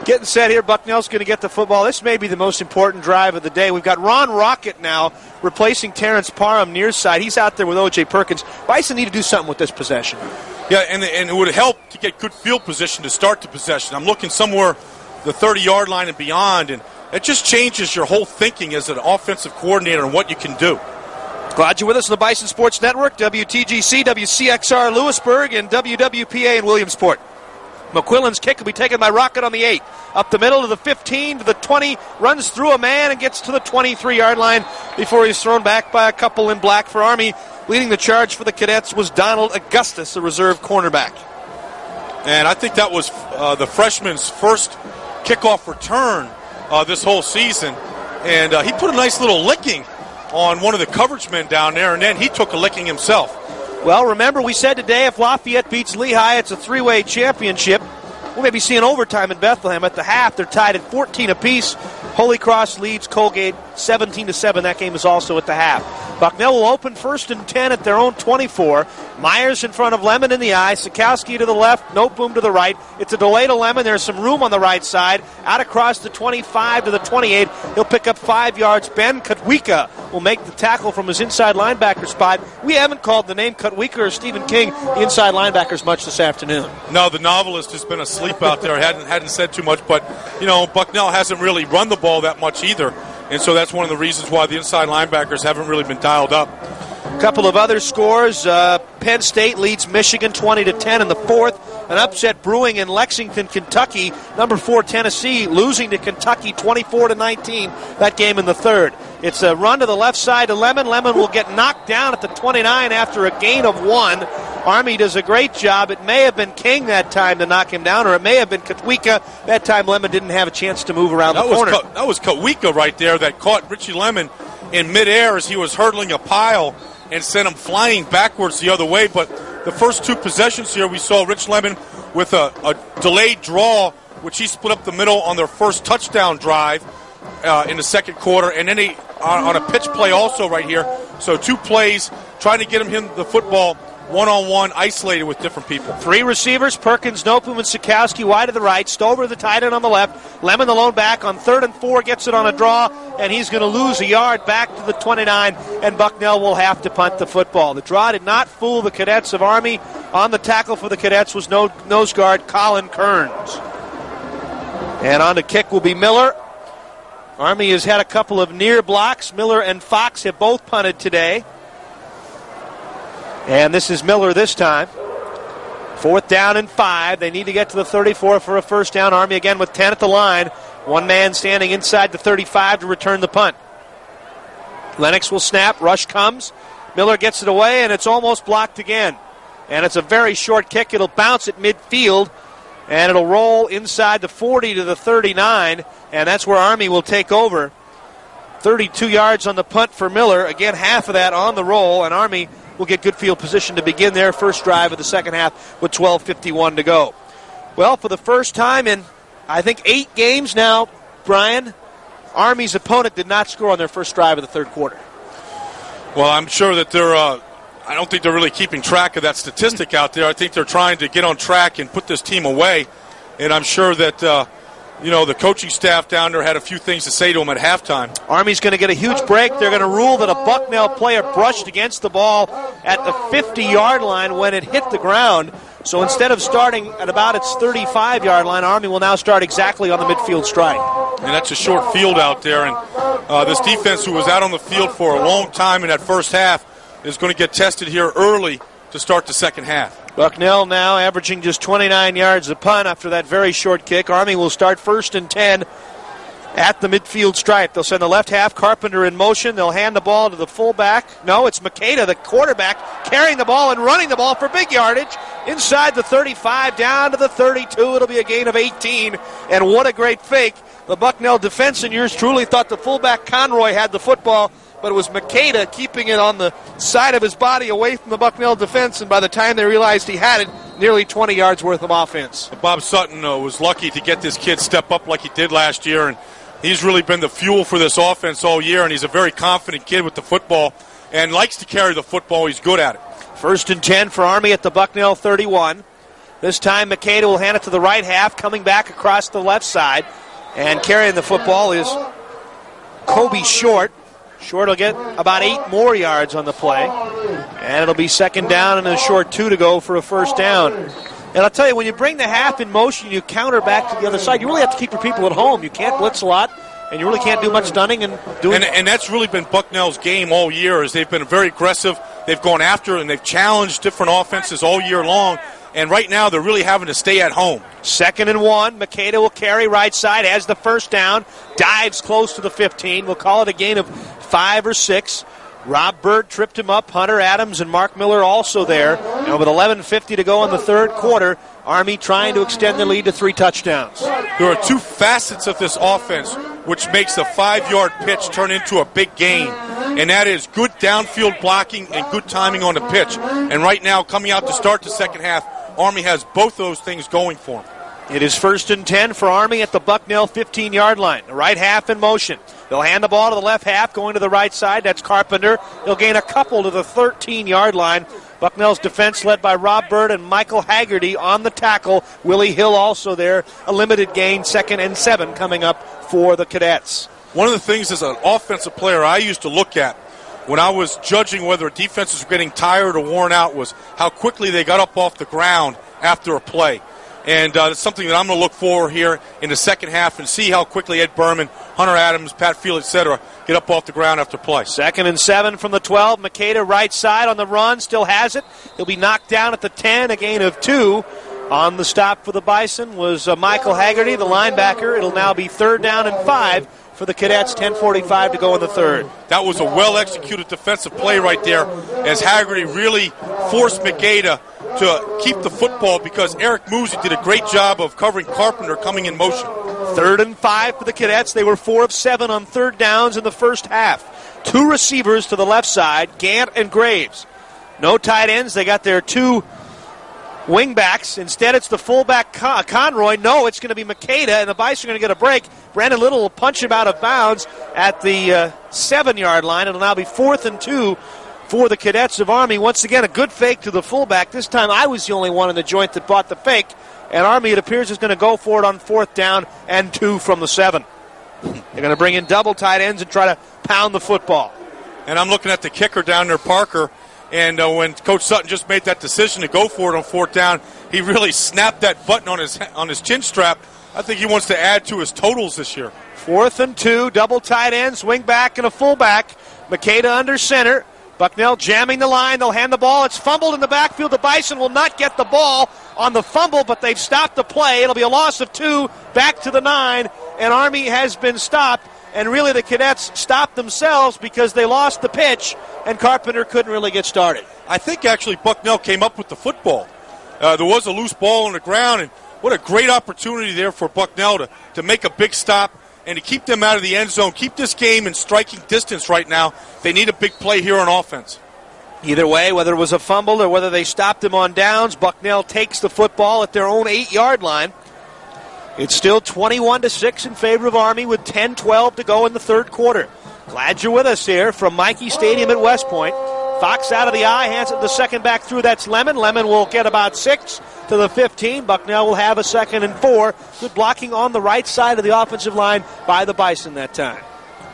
Getting set here. Bucknell's going to get the football. This may be the most important drive of the day. We've got Ron Rocket now replacing Terrence Parham near side. He's out there with O.J. Perkins. Bison need to do something with this possession. Yeah, and it would help to get good field position to start the possession. I'm looking somewhere the 30-yard line and beyond, and it just changes your whole thinking as an offensive coordinator and what you can do. Glad you're with us on the Bison Sports Network, WTGC, WCXR Lewisburg, and WWPA in Williamsport. McQuillan's kick will be taken by Rocket on the 8. Up the middle to the 15, to the 20, runs through a man and gets to the 23-yard line before he's thrown back by a couple in black for Army. Leading the charge for the Cadets was Donald Augustus, a reserve cornerback. And I think that was the freshman's first kickoff return this whole season. And he put a nice little licking on one of the coverage men down there, and then he took a licking himself. Well, remember, we said today if Lafayette beats Lehigh, it's a three-way championship. We'll maybe see an overtime in Bethlehem. At the half, they're tied at 14 apiece. Holy Cross leads Colgate 17-7. That game is also at the half. Bucknell will open 1st and 10 at their own 24. Myers in front of Lemon in the eye. Sikowski to the left. Noteboom to the right. It's a delay to Lemon. There's some room on the right side. Out across the 25 to the 28. He'll pick up 5 yards. Ben Kutwika will make the tackle from his inside linebacker spot. We haven't called the name Kutwika or Stephen King the inside linebackers much this afternoon. No, the novelist has been asleep out there. hadn't said too much, but Bucknell hasn't really run the ball that much either, and so that's one of the reasons why the inside linebackers haven't really been dialed up. A couple of other scores. Penn State leads Michigan 20-10 in the fourth. An upset brewing in Lexington, Kentucky. Number 4 Tennessee losing to Kentucky 24-19. That game in the third. It's a run to the left side to Lemon. Lemon will get knocked down at the 29 after a gain of 1. Army does a great job. It may have been King that time to knock him down, or it may have been Kutwika. That time Lemon didn't have a chance to move around the corner. That was Kutwika right there that caught Richie Lemon in midair as he was hurdling a pile and sent him flying backwards the other way. But the first 2 possessions here, we saw Rich Lemon with a delayed draw, which he split up the middle on their first touchdown drive in the second quarter, and then he on a pitch play also right here. So 2 plays trying to get him the football one-on-one, isolated with different people. 3 receivers, Perkins, Nopum, and Sikowski wide to the right. Stover, the tight end, on the left. Lemon, the lone back, on 3rd and 4, gets it on a draw, and he's going to lose a yard back to the 29, and Bucknell will have to punt the football. The draw did not fool the Cadets of Army. On the tackle for the Cadets was nose guard Colin Kearns. And on the kick will be Miller. Army has had a couple of near blocks. Miller and Fox have both punted today. And this is Miller this time. 4th down and 5. They need to get to the 34 for a first down. Army again with 10 at the line. One man standing inside the 35 to return the punt. Lennox will snap. Rush comes. Miller gets it away, and it's almost blocked again. And it's a very short kick. It'll bounce at midfield, and it'll roll inside the 40 to the 39, and that's where Army will take over. 32 yards on the punt for Miller. Again, half of that on the roll, and Army will get good field position to begin their first drive of the second half with 12:51 to go. Well, for the first time in, I think, 8 games now, Brian, Army's opponent did not score on their first drive of the third quarter. Well, I'm sure that I don't think they're really keeping track of that statistic out there. I think they're trying to get on track and put this team away, and I'm sure that the coaching staff down there had a few things to say to them at halftime. Army's going to get a huge break. They're going to rule that a Bucknell player brushed against the ball at the 50-yard line when it hit the ground. So instead of starting at about its 35-yard line, Army will now start exactly on the midfield strike. And that's a short field out there. And this defense, who was out on the field for a long time in that first half, is going to get tested here early to start the second half. Bucknell now averaging just 29 yards a punt after that very short kick. Army will start 1st and 10 at the midfield stripe. They'll send the left half, Carpenter in motion. They'll hand the ball to the fullback. No, it's Makeda, the quarterback, carrying the ball and running the ball for big yardage. Inside the 35, down to the 32. It'll be a gain of 18. And what a great fake. The Bucknell defense and yours truly thought the fullback Conroy had the football, but it was Makeda keeping it on the side of his body away from the Bucknell defense, and by the time they realized he had it, nearly 20 yards worth of offense. Bob Sutton was lucky to get this kid step up like he did last year, and he's really been the fuel for this offense all year, and he's a very confident kid with the football and likes to carry the football. He's good at it. 1st and 10 for Army at the Bucknell 31. This time Makeda will hand it to the right half, coming back across the left side. And carrying the football is Kobe Short. Short will get about 8 more yards on the play. And it'll be second down and a short 2 to go for a first down. And I'll tell you, when you bring the half in motion, you counter back to the other side. You really have to keep your people at home. You can't blitz a lot, and you really can't do much stunning. And that's really been Bucknell's game all year, is they've been very aggressive. They've gone after and they've challenged different offenses all year long. And right now they're really having to stay at home. 2nd and 1. Makeda will carry right side, has the first down, dives close to the 15. We'll call it a gain of 5 or 6. Rob Bird tripped him up. Hunter Adams and Mark Miller also there. And with 11:50 to go in the third quarter, Army trying to extend the lead to 3 touchdowns. There are 2 facets of this offense which makes a 5-yard pitch turn into a big gain. And that is good downfield blocking and good timing on the pitch. And right now, coming out to start the second half, Army has both those things going for them. It is 1st and 10 for Army at the Bucknell 15-yard line. The right half in motion. They'll hand the ball to the left half, going to the right side. That's Carpenter. He'll gain a couple to the 13-yard line. Bucknell's defense led by Rob Bird and Michael Haggerty on the tackle. Willie Hill also there. A limited gain, 2nd and 7 coming up for the Cadets. One of the things as an offensive player I used to look at when I was judging whether defenses were getting tired or worn out was how quickly they got up off the ground after a play. And it's something that I'm going to look for here in the second half and see how quickly Ed Berman, Hunter Adams, Pat Field, etc. get up off the ground after play. 2nd and 7 from the 12. Makeda right side on the run, still has it. He'll be knocked down at the 10, a gain of 2. On the stop for the Bison was Michael Haggerty, the linebacker. It'll now be 3rd down and 5 for the Cadets, 10:45 to go in the third. That was a well-executed defensive play right there as Haggerty really forced Makeda to keep the football because Eric Moosey did a great job of covering Carpenter coming in motion. 3rd and 5 for the Cadets. They were 4 of 7 on 3rd downs in the first half. 2 receivers to the left side, Gant and Graves. No tight ends. They got their 2 wingbacks. Instead, it's the fullback Conroy. No, it's going to be Makeda, and the Bison are going to get a break. Brandon Little will punch him out of bounds at the 7-yard line. It'll now be 4th and 2 for the Cadets of Army. Once again, a good fake to the fullback. This time I was the only one in the joint that bought the fake, and Army, it appears, is going to go for it on 4th down and 2 from the 7. They're going to bring in double tight ends and try to pound the football. And I'm looking at the kicker down there, Parker. And when Coach Sutton just made that decision to go for it on 4th down, he really snapped that button on his chin strap. I think he wants to add to his totals this year. 4th and 2, double tight ends, wing back and a fullback. Makeda under center. Bucknell jamming the line. They'll hand the ball. It's fumbled in the backfield. The Bison will not get the ball on the fumble, but they've stopped the play. It'll be a loss of 2 back to the 9, and Army has been stopped. And really the Cadets stopped themselves because they lost the pitch, and Carpenter couldn't really get started. I think actually Bucknell came up with the football. There was a loose ball on the ground, and what a great opportunity there for Bucknell to make a big stop and to keep them out of the end zone, keep this game in striking distance right now. They need a big play here on offense. Either way, whether it was a fumble or whether they stopped him on downs, Bucknell takes the football at their own 8-yard line. It's still 21-6 in favor of Army with 10-12 to go in the third quarter. Glad you're with us here from Mikey Stadium at West Point. Fox out of the eye, hands it the second back through. That's Lemon. Lemon will get about 6 to the 15. Bucknell will have a 2nd and 4. Good blocking on the right side of the offensive line by the Bison that time.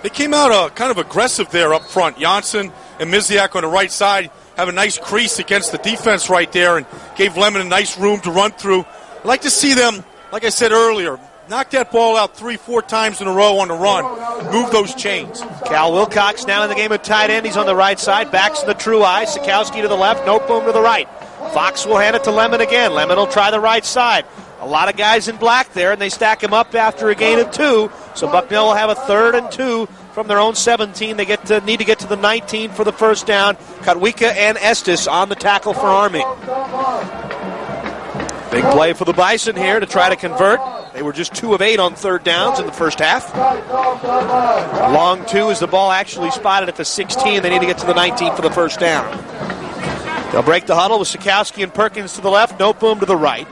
They came out kind of aggressive there up front. Janssen and Miziak on the right side have a nice crease against the defense right there and gave Lemon a nice room to run through. I'd like to see them, like I said earlier, knock that ball out 3-4 times in a row on the run. Move those chains. Cal Wilcox now in the game of tight end. He's on the right side. Backs to the true eye. Sikowski to the left. Noteboom to the right. Fox will hand it to Lemon again. Lemon will try the right side. A lot of guys in black there, and they stack him up after a gain of 2. So Bucknell will have a 3rd and 2 from their own 17. They need to get to the 19 for the first down. Katwika and Estes on the tackle for Army. Big play for the Bison here to try to convert. They were just 2 of 8 on 3rd downs in the first half. Long 2 is the ball actually spotted at the 16. They need to get to the 19 for the first down. They'll break the huddle with Sikowski and Perkins to the left. Noteboom to the right.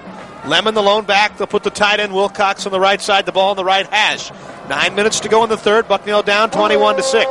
Lemon the lone back. They'll put the tight end Wilcox on the right side. The ball on the right hash. 9 minutes to go in the third. Bucknell down 21-6.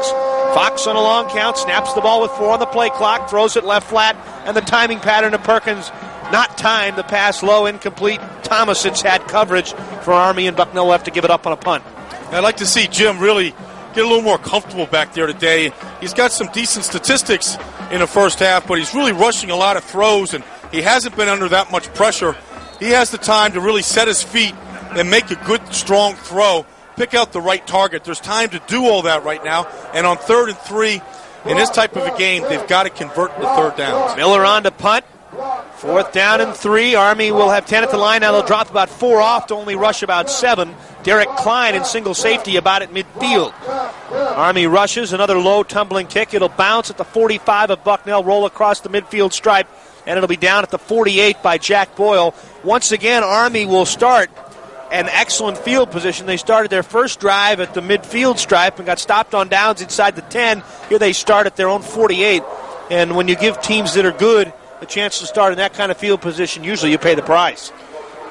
Fox on a long count. Snaps the ball with 4 on the play clock. Throws it left flat. And the timing pattern of Perkins not timed. The pass low, incomplete. Thomason's had coverage for Army, and Bucknell will have to give it up on a punt. I'd like to see Jim really get a little more comfortable back there today. He's got some decent statistics in the first half, but he's really rushing a lot of throws, and he hasn't been under that much pressure. He has the time to really set his feet and make a good, strong throw, pick out the right target. There's time to do all that right now, and on 3rd and 3, in this type of a game, they've got to convert the third downs. Miller on to punt. 4th down and 3. Army will have 10 at the line. Now they'll drop about 4 off to only rush about 7. Derek Klein in single safety about at midfield. Army rushes, another low tumbling kick. It'll bounce at the 45 of Bucknell, roll across the midfield stripe, and it'll be down at the 48 by Jack Boyle. Once again, Army will start an excellent field position. They started their first drive at the midfield stripe and got stopped on downs inside the 10. Here they start at their own 48. And when you give teams that are good a chance to start in that kind of field position, usually you pay the price.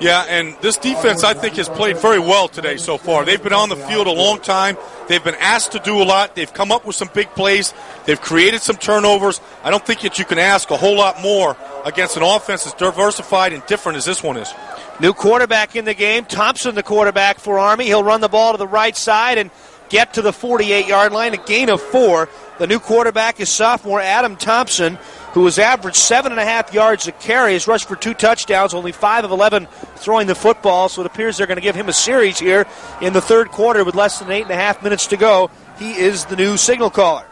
Yeah, and this defense, I think, has played very well today so far. They've been on the field a long time. They've been asked to do a lot. They've come up with some big plays. They've created some turnovers. I don't think that you can ask a whole lot more against an offense as diversified and different as this one is. New quarterback in the game. Thompson, the quarterback for Army. He'll run the ball to the right side and get to the 48-yard line, a gain of 4. The new quarterback is sophomore Adam Thompson, who has averaged 7.5 yards a carry. He's rushed for 2 touchdowns, only 5 of 11 throwing the football, so it appears they're going to give him a series here in the third quarter with less than 8.5 minutes to go. He is the new signal caller.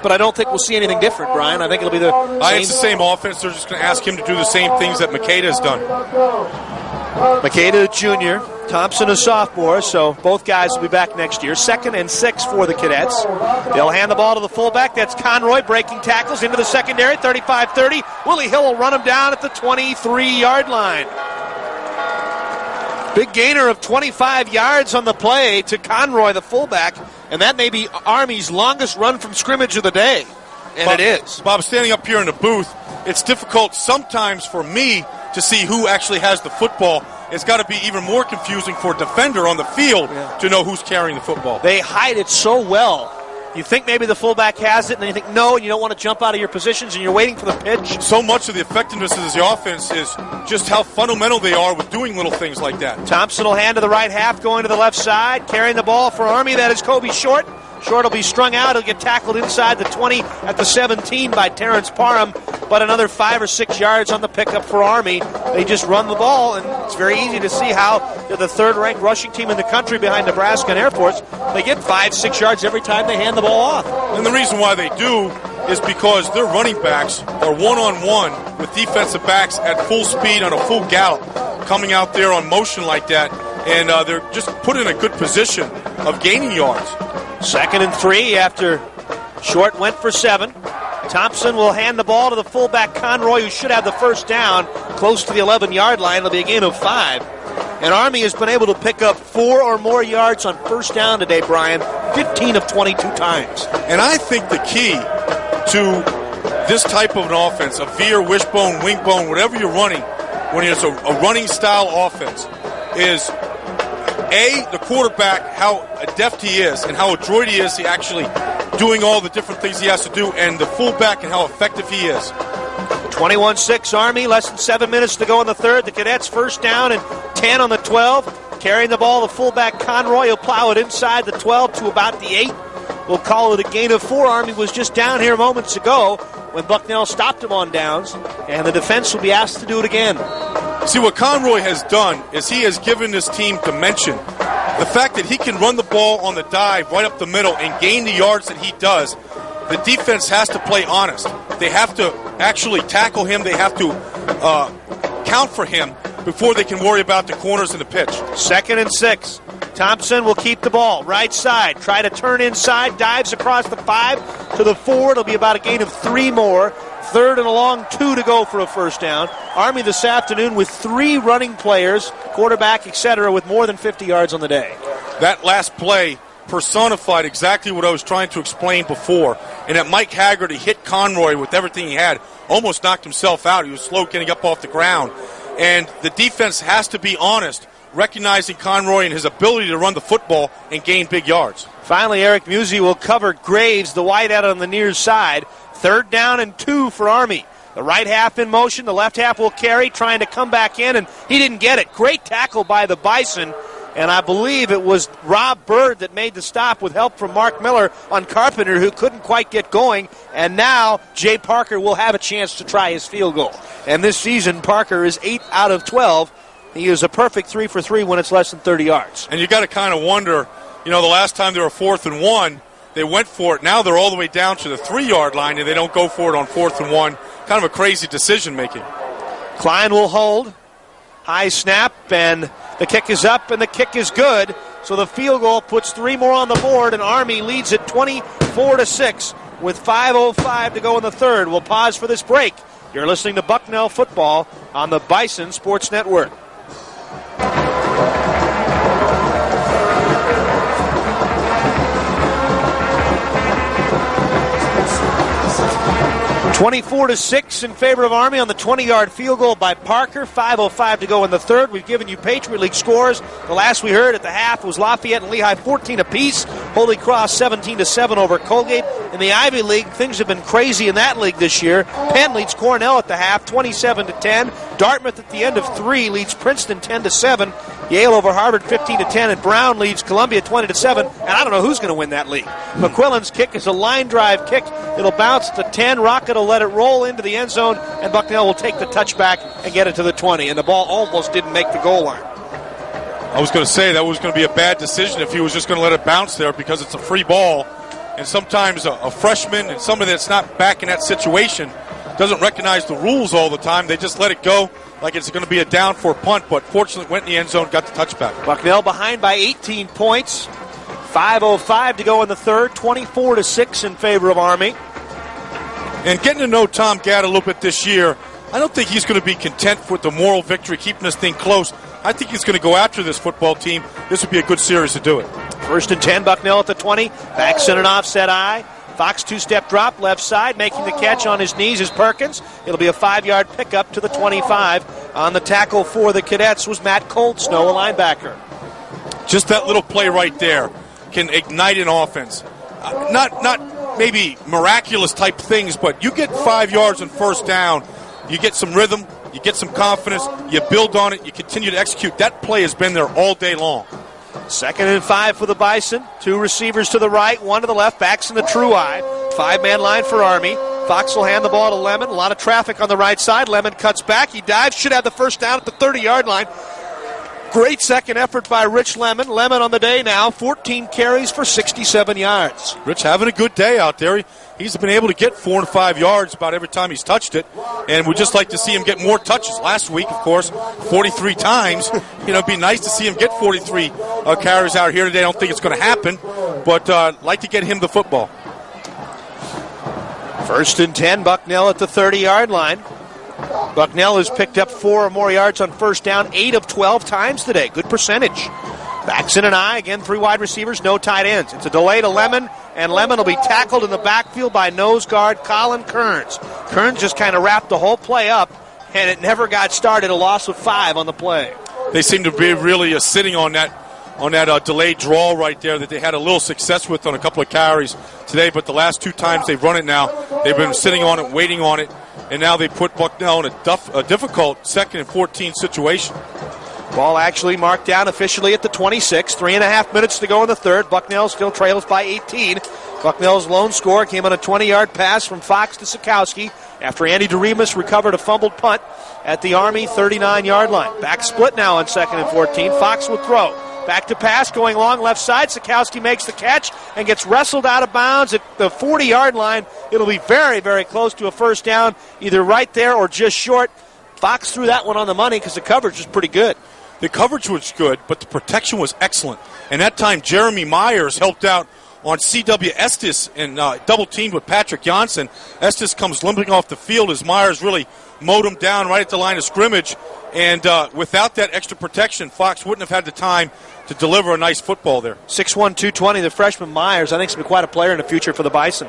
But I don't think we'll see anything different, Brian. I think it'll be the same. It's the same offense. They're just going to ask him to do the same things that Makeda has done. Makeda, junior. Thompson, a sophomore, so both guys will be back next year. 2nd and 6 for the Cadets. They'll hand the ball to the fullback. That's Conroy breaking tackles into the secondary, 35-30. Willie Hill will run him down at the 23-yard line. Big gainer of 25 yards on the play to Conroy, the fullback, and that may be Army's longest run from scrimmage of the day. And Bob, it is. Bob, standing up here in the booth, it's difficult sometimes for me to see who actually has the football. It's got to be even more confusing for a defender on the field to know who's carrying the football. They hide it so well. You think maybe the fullback has it, and then you think no, and you don't want to jump out of your positions, and you're waiting for the pitch. So much of the effectiveness of the offense is just how fundamental they are with doing little things like that. Thompson will hand to the right half, going to the left side, carrying the ball for Army. That is Kobe Short. Short will be strung out. He'll get tackled inside the 20 at the 17 by Terrence Parham, but another 5 or 6 yards on the pickup for Army. They just run the ball, and it's very easy to see how they're the third-ranked rushing team in the country behind Nebraska and Air Force. They get 5-6 yards every time they hand the ball off. And the reason why they do is because their running backs are one-on-one with defensive backs at full speed on a full gallop, coming out there on motion like that, and they're just put in a good position of gaining yards. 2nd and 3 after Short went for 7. Thompson will hand the ball to the fullback Conroy, who should have the first down close to the 11-yard line. It'll be a gain of 5. And Army has been able to pick up 4 or more yards on first down today, Brian, 15 of 22 times. And I think the key to this type of an offense, a veer, wishbone, wingbone, whatever you're running, when it's a running style offense, is the quarterback, how adept he is and how adroit he is, he actually doing all the different things he has to do, and the fullback and how effective he is. 21-6 Army, less than 7 minutes to go in the third. The Cadets first down and 10 on the 12. Carrying the ball, the fullback Conroy will plow it inside the 12 to about the 8. We'll call it a gain of 4. Army was just down here moments ago when Bucknell stopped him on downs, and the defense will be asked to do it again. See, what Conroy has done is he has given this team dimension. The fact that he can run the ball on the dive right up the middle and gain the yards that he does, the defense has to play honest. They have to actually tackle him. They have to count for him before they can worry about the corners and the pitch. 2nd and 6. Thompson will keep the ball right side. Try to turn inside. Dives across the 5 to the 4. It'll be about a gain of 3 more. 3rd and a long 2 to go for a first down. Army this afternoon with 3 running players, quarterback, etc., with more than 50 yards on the day. That last play personified exactly what I was trying to explain before, and that Mike Haggerty hit Conroy with everything he had, almost knocked himself out. He was slow getting up off the ground. And the defense has to be honest, recognizing Conroy and his ability to run the football and gain big yards. Finally, Eric Musey will cover Graves, the wideout on the near side. 3rd down and 2 for Army. The right half in motion. The left half will carry, trying to come back in, and he didn't get it. Great tackle by the Bison, and I believe it was Rob Bird that made the stop with help from Mark Miller on Carpenter, who couldn't quite get going. And now Jay Parker will have a chance to try his field goal. And this season, Parker is 8 out of 12. He is a perfect 3 for 3 when it's less than 30 yards. And you got to kind of wonder, the last time they were 4th and 1, they went for it. Now they're all the way down to the 3-yard line, and they don't go for it on 4th and 1. Kind of a crazy decision-making. Klein will hold. High snap, and the kick is up, and the kick is good. So the field goal puts 3 more on the board, and Army leads it 24-6 with 5:05 to go in the third. We'll pause for this break. You're listening to Bucknell Football on the Bison Sports Network. 24-6 in favor of Army on the 20-yard field goal by Parker. 5:05 to go in the third. We've given you Patriot League scores. The last we heard at the half was Lafayette and Lehigh 14 apiece. Holy Cross 17-7 over Colgate. In the Ivy League, things have been crazy in that league this year. Penn leads Cornell at the half, 27-10. Dartmouth at the end of 3 leads Princeton 10-7. Yale over Harvard 15-10, and Brown leads Columbia 20-7. And I don't know who's going to win that league. McQuillan's kick is a line drive kick. It'll bounce to 10. Rocket will let it roll into the end zone, and Bucknell will take the touchback and get it to the 20. And the ball almost didn't make the goal line. I was going to say that was going to be a bad decision if he was just going to let it bounce there, because it's a free ball. And sometimes a freshman and somebody that's not back in that situation doesn't recognize the rules all the time. They just let it go like it's going to be a down for a punt, but fortunately went in the end zone, got the touchback. Bucknell behind by 18 points. 5:05 to go in the third. 24-6 in favor of Army. And getting to know Tom Gadd a little bit this year, I don't think he's going to be content with the moral victory, keeping this thing close. I think he's going to go after this football team. This would be a good series to do it. 1st and 10, Bucknell at the 20. Backs in an offset eye. Fox two-step drop, left side. Making the catch on his knees is Perkins. It'll be a 5-yard pickup to the 25. On the tackle for the Cadets was Matt Coldsnow, a linebacker. Just that little play right there can ignite an offense. Not maybe miraculous type things, but you get 5 yards on first down, you get some rhythm, you get some confidence, you build on it, you continue to execute. That play has been there all day long. 2nd and 5 for the Bison. 2 receivers to the right, 1 to the left, backs in the true eye. 5-man line for Army. Fox will hand the ball to Lemon. A lot of traffic on the right side. Lemon cuts back. He dives. Should have the first down at the 30-yard line. Great second effort by Rich Lemon. Lemon on the day now, 14 carries for 67 yards. Rich having a good day out there. He's been able to get 4 and 5 yards about every time he's touched it, and we'd just like to see him get more touches. Last week, of course, 43 times. It'd be nice to see him get 43 carries out here today. I don't think it's going to happen, but like to get him the football. 1st and 10, Bucknell at the 30-yard line. Bucknell has picked up 4 or more yards on first down 8 of 12 times today. Good percentage. Backs in an eye. Again, 3 wide receivers, no tight ends. It's a delay to Lemon, and Lemon will be tackled in the backfield by nose guard Colin Kearns. Kearns just kind of wrapped the whole play up, and it never got started. A loss of 5 on the play. They seem to be really sitting on that delayed draw right there that they had a little success with on a couple of carries today, but the last 2 times they've run it now, they've been sitting on it, waiting on it, and now they put Bucknell in a difficult 2nd and 14 situation. Ball actually marked down officially at the 26. 3.5 minutes to go in the third. Bucknell still trails by 18. Bucknell's lone score came on a 20-yard pass from Fox to Sikowski after Andy DeRemus recovered a fumbled punt at the Army 39-yard line. Back split now on 2nd and 14. Fox will throw. Back to pass, going long left side. Sikowski makes the catch and gets wrestled out of bounds at the 40-yard line. It'll be very, very close to a first down, either right there or just short. Fox threw that one on the money because the coverage was pretty good. The coverage was good, but the protection was excellent. And that time, Jeremy Myers helped out on C.W. Estes and double-teamed with Patrick Johnson. Estes comes limping off the field as Myers really mowed him down right at the line of scrimmage. And without that extra protection, Fox wouldn't have had the time to deliver a nice football there. 6'1", 220, the freshman Myers, I think, is going to be quite a player in the future for the Bison.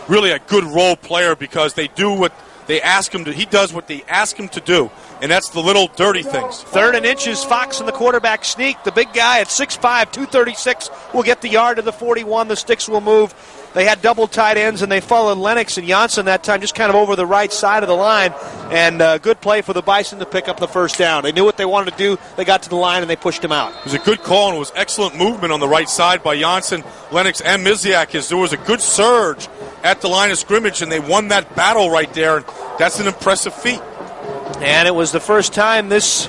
Really a good role player because they do what they ask him to. He does what they ask him to do, and that's the little dirty things. 3rd and inches, Fox in the quarterback sneak. The big guy at 6'5", 236 will get the yard to the 41. The sticks will move. They had double tight ends, and they followed Lennox and Janssen that time just kind of over the right side of the line. And good play for the Bison to pick up the first down. They knew what they wanted to do. They got to the line, and they pushed him out. It was a good call, and it was excellent movement on the right side by Janssen, Lennox, and Miziak. As there was a good surge at the line of scrimmage, and they won that battle right there. And that's an impressive feat. And it was the first time this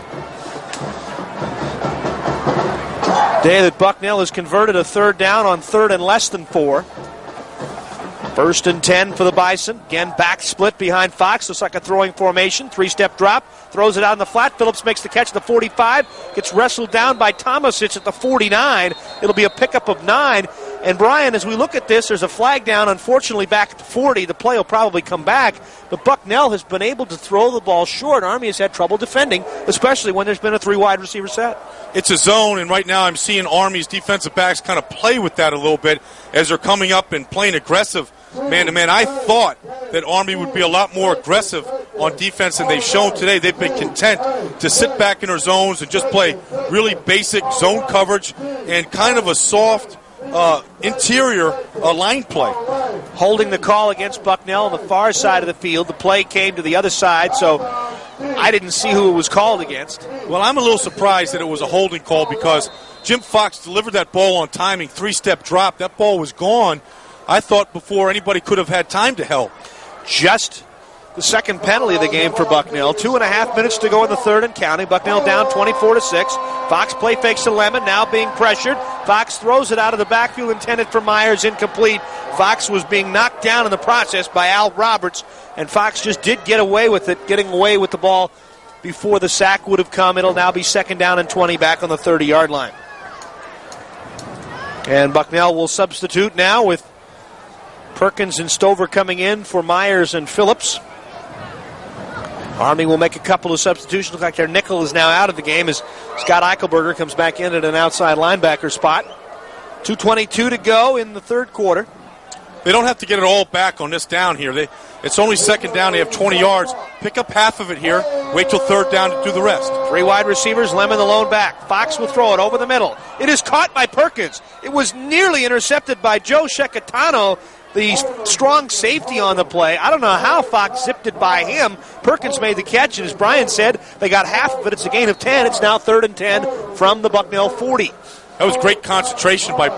day that Bucknell has converted a third down on 3rd and less than 4. 1st and 10 for the Bison. Again, back split behind Fox. Looks like a throwing formation. 3-step drop. Throws it out in the flat. Phillips makes the catch at the 45. Gets wrestled down by Tomasic at the 49. It'll be a pickup of 9. And Brian, as we look at this, there's a flag down, unfortunately, back at the 40. The play will probably come back. But Bucknell has been able to throw the ball short. Army has had trouble defending, especially when there's been a 3-wide receiver set. It's a zone, and right now I'm seeing Army's defensive backs kind of play with that a little bit as they're coming up and playing aggressive man-to-man. I thought that Army would be a lot more aggressive on defense than they've shown today. They've been content to sit back in their zones and just play really basic zone coverage and kind of a soft interior line play. Holding the call against Bucknell on the far side of the field. The play came to the other side, so I didn't see who it was called against. Well, I'm a little surprised that it was a holding call because Jim Fox delivered that ball on timing, 3-step drop. That ball was gone, I thought, before anybody could have had time to help. Just the second penalty of the game for Bucknell. 2.5 minutes to go in the third and counting. Bucknell down 24-6. Fox play fakes to Lemon, now being pressured. Fox throws it out of the backfield intended for Myers, incomplete. Fox was being knocked down in the process by Al Roberts, and Fox just did get away with it, getting away with the ball before the sack would have come. It'll now be 2nd down and 20 back on the 30-yard line. And Bucknell will substitute now with Perkins and Stover coming in for Myers and Phillips. Army will make a couple of substitutions. Looks like their nickel is now out of the game as Scott Eichelberger comes back in at an outside linebacker spot. 2:22 to go in the third quarter. They don't have to get it all back on this down here. It's only 2nd down. They have 20 yards. Pick up half of it here. Wait till 3rd down to do the rest. 3 wide receivers, Lemon the lone back. Fox will throw it over the middle. It is caught by Perkins. It was nearly intercepted by Joe Shekatano, the strong safety on the play. I don't know how Fox zipped it by him. Perkins made the catch, and as Brian said, they got half of it. It's a gain of 10. It's now 3rd and 10 from the Bucknell 40. That was great concentration by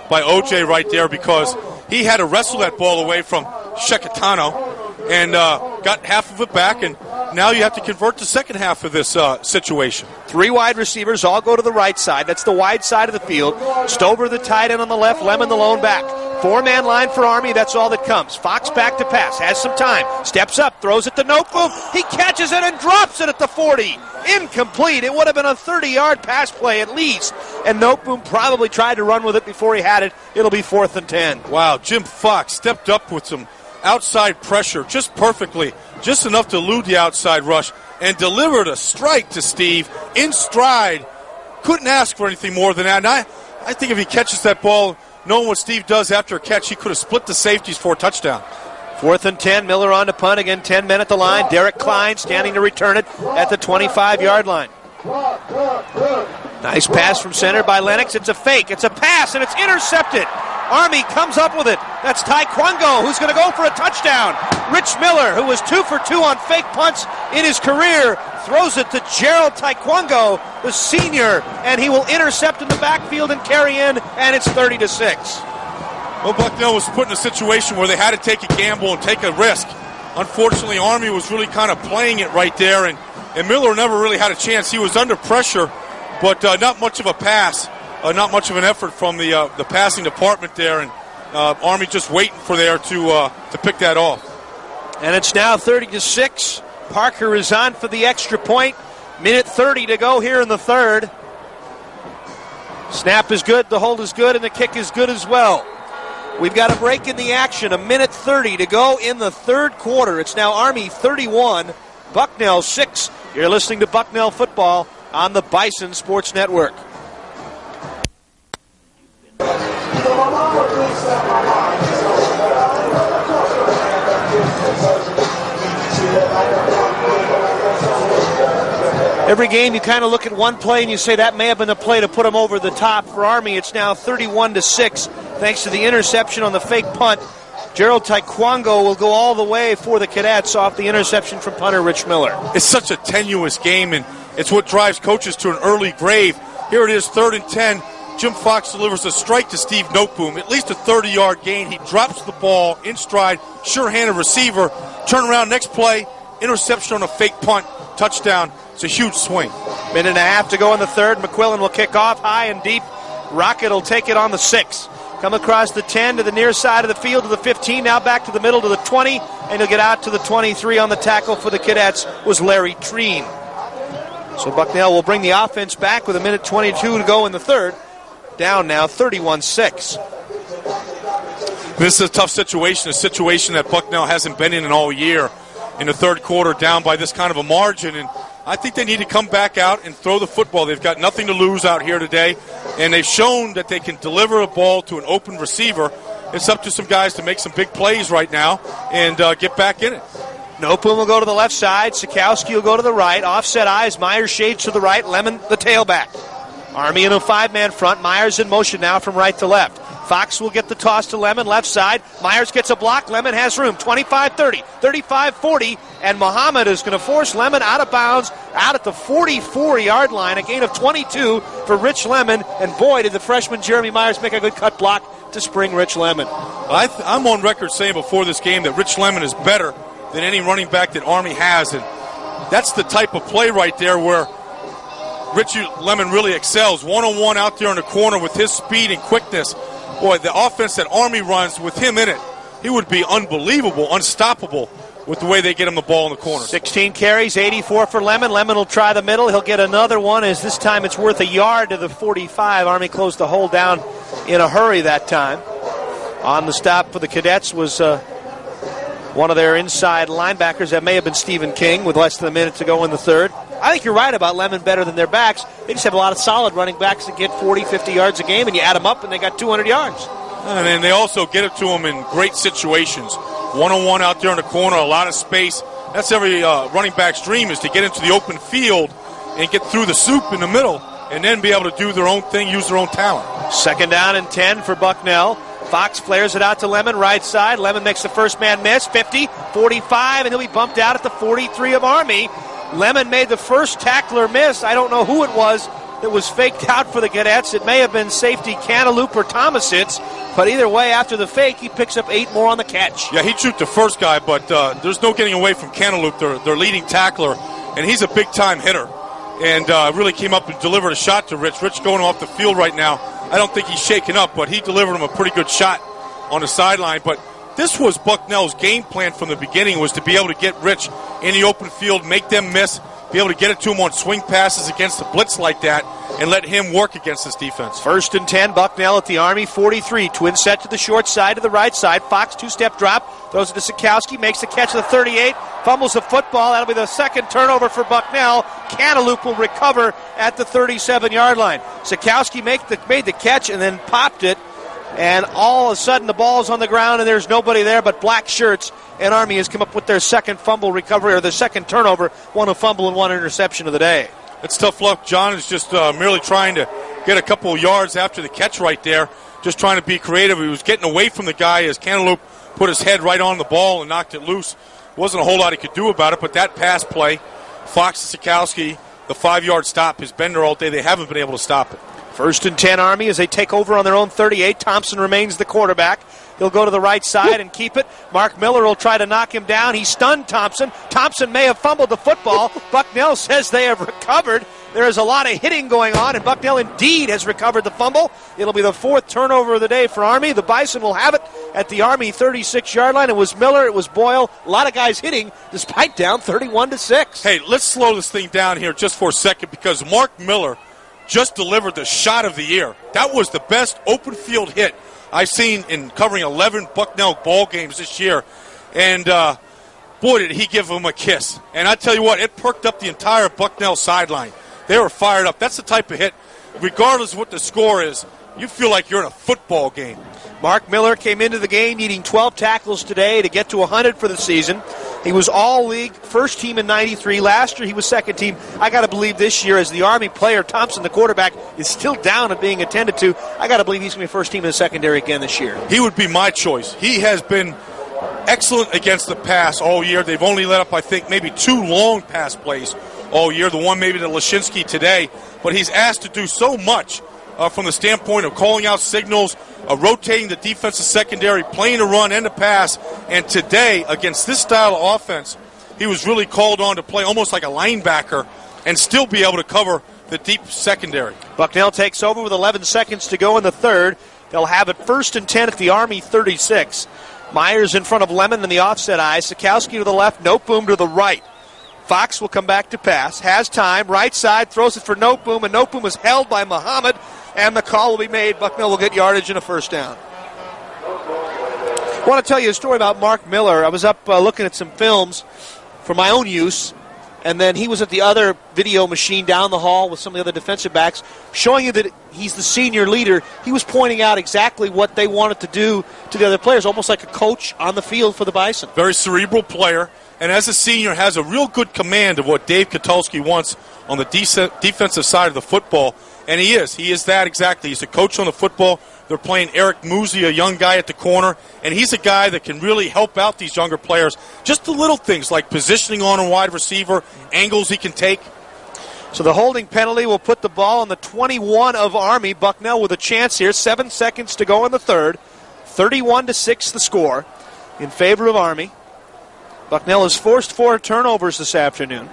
OJ right there because he had to wrestle that ball away from Shekatano and got half of it back, and now you have to convert the second half of this situation. 3 wide receivers all go to the right side. That's the wide side of the field. Stover the tight end on the left, Lemon the lone back. 4-man line for Army, that's all that comes. Fox back to pass, has some time, steps up, throws it to Noteboom. He catches it and drops it at the 40. Incomplete. It would have been a 30-yard pass play at least, and Noteboom probably tried to run with it before he had it. It'll be 4th and 10. Wow, Jim Fox stepped up with some outside pressure just perfectly, just enough to elude the outside rush, and delivered a strike to Steve in stride. Couldn't ask for anything more than that. And I think if he catches that ball, knowing what Steve does after a catch, he could have split the safeties for a touchdown. 4th and 10, Miller on to punt. Again, 10 men at the line. Derek Klein standing to return it at the 25-yard line. Nice pass from center by Lennox. It's a fake. It's a pass, and it's intercepted. Army comes up with it. That's Taekwondo, who's going to go for a touchdown. Rich Miller, who was 2 for 2 on fake punts in his career, throws it to Gerald Taekwondo, the senior, and he will intercept in the backfield and carry in, and it's 30-6. Well, Bucknell was put in a situation where they had to take a gamble and take a risk. Unfortunately, Army was really kind of playing it right there, and Miller never really had a chance. He was under pressure, but not much of a pass, not much of an effort from the passing department there, and Army just waiting for there to pick that off. And it's now 30-6. Parker is on for the extra point. Minute 30 to go here in the third. Snap is good, the hold is good, and the kick is good as well. We've got a break in the action. A minute 30 to go in the third quarter. It's now Army 31, Bucknell 6. You're listening to Bucknell football on the Bison Sports Network. Every game you kind of look at one play and you say that may have been the play to put them over the top. For Army, it's now 31-6. thanks to the interception on the fake punt. Gerald Taekwondo will go all the way for the Cadets off the interception from punter Rich Miller. It's such a tenuous game, and it's what drives coaches to an early grave. Here it is, 3rd and 10. Jim Fox delivers a strike to Steve Noteboom, at least a 30-yard gain. He drops the ball in stride, sure-handed receiver. Turn around, next play, interception on a fake punt, touchdown. It's a huge swing. Minute and a half to go in the third. McQuillan will kick off high and deep. Rocket will take it on the 6. Come across the 10 to the near side of the field to the 15, now back to the middle to the 20, and he'll get out to the 23 on the tackle for the Cadets was Larry Treen. So Bucknell will bring the offense back with a minute 22 to go in the third. Down now 31-6. This is a tough situation, a situation that Bucknell hasn't been in all year. In the third quarter, down by this kind of a margin, and I think they need to come back out and throw the football. They've got nothing to lose out here today, and they've shown that they can deliver a ball to an open receiver. It's up to some guys to make some big plays right now and get back in it. Nopum will go to the left side. Sikowski will go to the right. Offset eyes. Myers shades to the right. Lemon the tailback. Army in a 5-man front. Myers in motion now from right to left. Fox will get the toss to Lemon, left side. Myers gets a block. Lemon has room. 25-30, 35-40, and Muhammad is going to force Lemon out of bounds out at the 44-yard line. A gain of 22 for Rich Lemon, and boy, did the freshman Jeremy Myers make a good cut block to spring Rich Lemon. I'm on record saying before this game that Rich Lemon is better than any running back that Army has, and that's the type of play right there where Richie Lemon really excels. One-on-one out there in the corner with his speed and quickness. Boy, the offense that Army runs with him in it, he would be unbelievable, unstoppable with the way they get him the ball in the corner. 16 carries, 84 for Lemon. Lemon will try the middle. He'll get another one, as this time it's worth a yard to the 45. Army closed the hole down in a hurry that time. On the stop for the Cadets was one of their inside linebackers. That may have been Stephen King with less than a minute to go in the third. I think you're right about Lemon better than their backs. They just have a lot of solid running backs that get 40, 50 yards a game, and you add them up, and they got 200 yards. And then they also get it to them in great situations. One-on-one out there in the corner, a lot of space. That's every running back's dream, is to get into the open field and get through the soup in the middle and then be able to do their own thing, use their own talent. 2nd down and 10 for Bucknell. Fox flares it out to Lemon, right side. Lemon makes the first man miss, 50, 45, and he'll be bumped out at the 43 of Army. Lemon made the first tackler miss. I don't know who it was that was faked out for the Cadets. It may have been safety Cantaloupe or Thomasitz, but either way, after the fake, he picks up 8 more on the catch. Yeah, he choked the first guy, but there's no getting away from Cantaloupe, their leading tackler, and he's a big-time hitter, and really came up and delivered a shot to Rich. Rich going off the field right now. I don't think he's shaken up, but he delivered him a pretty good shot on the sideline. But this was Bucknell's game plan from the beginning, was to be able to get Rich in the open field, make them miss, be able to get it to him on swing passes against the blitz like that, and let him work against this defense. 1st and 10, Bucknell at the Army 43. Twin set to the short side to the right side. Fox, 2-step drop, throws it to Sikowski, makes the catch at the 38, fumbles the football. That'll be the second turnover for Bucknell. Cantaloupe will recover at the 37-yard line. Sikowski made the catch and then popped it, and all of a sudden the ball's on the ground and there's nobody there but black shirts, and Army has come up with their second fumble recovery, or their second turnover, one a fumble and one interception of the day. It's tough luck. John is just merely trying to get a couple of yards after the catch right there, just trying to be creative. He was getting away from the guy as Cantaloupe put his head right on the ball and knocked it loose. Wasn't a whole lot he could do about it, but that pass play, Fox and Sikowski, the 5-yard stop has been there all day. They haven't been able to stop it. 1st and 10 Army as they take over on their own 38. Thompson remains the quarterback. He'll go to the right side and keep it. Mark Miller will try to knock him down. He stunned Thompson. Thompson may have fumbled the football. Bucknell says they have recovered. There is a lot of hitting going on, and Bucknell indeed has recovered the fumble. It'll be the 4th turnover of the day for Army. The Bison will have it at the Army 36-yard line. It was Miller. It was Boyle. A lot of guys hitting despite down 31-6. Hey, let's slow this thing down here just for a second, because Mark Miller just delivered the shot of the year. That was the best open field hit I've seen in covering 11 Bucknell ball games this year. And boy, did he give him a kiss. And I tell you what, it perked up the entire Bucknell sideline. They were fired up. That's the type of hit regardless of what the score is, you feel like you're in a football game. Mark Miller came into the game needing 12 tackles today to get to 100 for the season. He was all-league, first team in 93. Last year he was second team. I got to believe this year, as the Army player, Thompson, the quarterback, is still down and being attended to, I got to believe he's going to be first team in the secondary again this year. He would be my choice. He has been excellent against the pass all year. They've only let up, I think, maybe 2 long pass plays all year, the one maybe to Lashinsky today. But he's asked to do so much from the standpoint of calling out signals, rotating the defensive secondary, playing the run and the pass. And today, against this style of offense, he was really called on to play almost like a linebacker and still be able to cover the deep secondary. Bucknell takes over with 11 seconds to go in the third. They'll have it 1st and 10 at the Army 36. Myers in front of Lemon in the offset eye. Sikowski to the left, Noteboom to the right. Fox will come back to pass. Has time. Right side. Throws it for Noteboom, and Noteboom is held by Muhammad, and the call will be made. Bucknell will get yardage and a first down. I want to tell you a story about Mark Miller. I was up looking at some films for my own use, and then he was at the other video machine down the hall with some of the other defensive backs, showing you that he's the senior leader. He was pointing out exactly what they wanted to do to the other players, almost like a coach on the field for the Bison. Very cerebral player, and as a senior has a real good command of what Dave Katulski wants on the defensive side of the football, and he is that exactly. He's a coach on the football. They're playing Eric Musi, a young guy at the corner, and he's a guy that can really help out these younger players. Just the little things like positioning on a wide receiver, angles he can take. So the holding penalty will put the ball on the 21 of Army. Bucknell with a chance here. 7 seconds to go in the third. 31-6 the score in favor of Army. Bucknell has forced 4 turnovers this afternoon.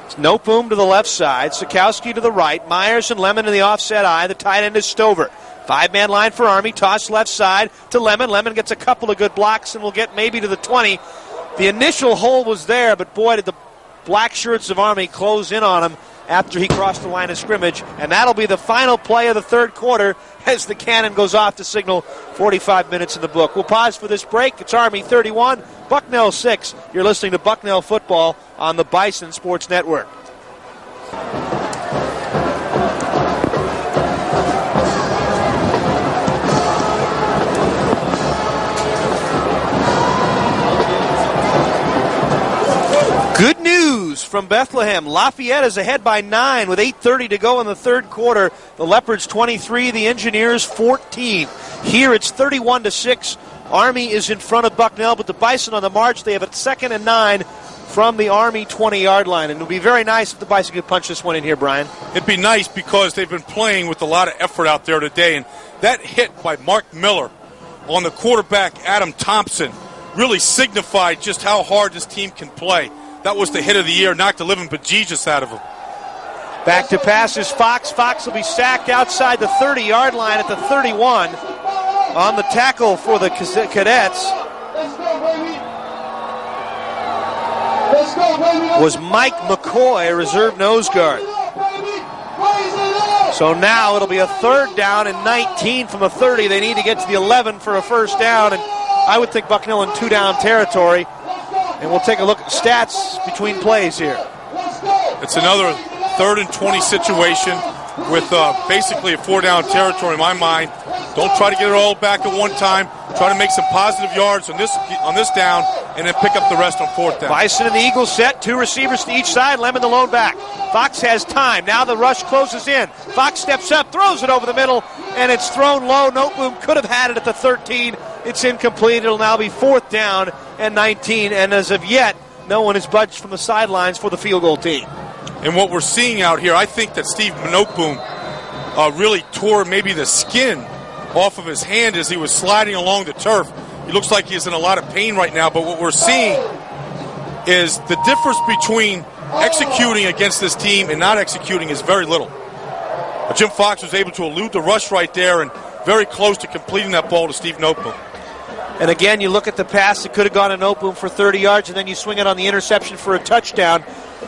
It's Noteboom to the left side. Sikowski to the right. Myers and Lemon in the offset eye. The tight end is Stover. 5-man line for Army. Toss left side to Lemon. Lemon gets a couple of good blocks and will get maybe to the 20. The initial hold was there, but boy, did the black shirts of Army close in on him after he crossed the line of scrimmage. And that'll be the final play of the third quarter as the cannon goes off to signal 45 minutes in the book. We'll pause for this break. It's Army 31, Bucknell 6. You're listening to Bucknell Football on the Bison Sports Network. Good news from Bethlehem. Lafayette is ahead by 9 with 8:30 to go in the third quarter. The Leopards 23, the Engineers 14. Here it's 31-6. Army is in front of Bucknell, but the Bison on the march. They have a 2nd and 9 from the Army 20-yard line. And it would be very nice if the Bison could punch this one in here, Brian. It'd be nice because they've been playing with a lot of effort out there today. And that hit by Mark Miller on the quarterback, Adam Thompson, really signified just how hard this team can play. That was the hit of the year, knocked the living bejesus out of him. Back to pass is Fox. Fox will be sacked outside the 30-yard line at the 31. On the tackle for the Cadets was Mike McCoy, reserve nose guard. So now it'll be a 3rd down and 19 from the 30. They need to get to the 11 for a first down, and I would think Bucknell in 2-down territory. And we'll take a look at stats between plays here. It's another 3rd and 20 situation with basically a 4-down territory in my mind. Don't try to get it all back at one time. Try to make some positive yards on this down and then pick up the rest on 4th down. Bison and the Eagles set. 2 receivers to each side. Lemon the lone back. Fox has time. Now the rush closes in. Fox steps up, throws it over the middle, and it's thrown low. Noteboom could have had it at the 13. It's incomplete. It'll now be 4th down and 19. And as of yet, no one has budged from the sidelines for the field goal team. And what we're seeing out here, I think that Steve Noteboom really tore maybe the skin off of his hand as he was sliding along the turf. He looks like he's in a lot of pain right now, but what we're seeing is the difference between executing against this team and not executing is very little. Jim Fox was able to elude the rush right there and very close to completing that ball to Steve Noteboom. And again, you look at the pass, it could have gone to Noteboom for 30 yards, and then you swing it on the interception for a touchdown.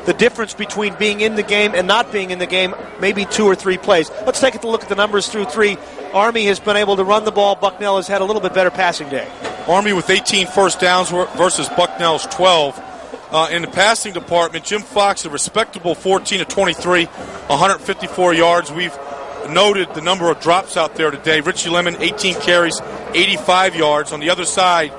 The difference between being in the game and not being in the game, maybe 2 or 3 plays. Let's take a look at the numbers through 3. Army has been able to run the ball. Bucknell has had a little bit better passing day. Army with 18 first downs versus Bucknell's 12. In the passing department, Jim Fox, a respectable 14 of 23, 154 yards. We've noted the number of drops out there today. Richie Lemon, 18 carries, 85 yards. On the other side,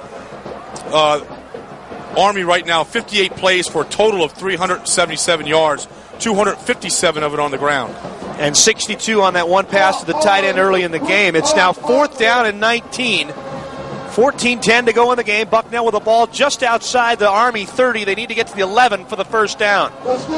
Army right now, 58 plays for a total of 377 yards, 257 of it on the ground. And 62 on that one pass to the tight end early in the game. It's now 4th down and 19. 14-10 to go in the game. Bucknell with the ball just outside the Army 30. They need to get to the 11 for the first down.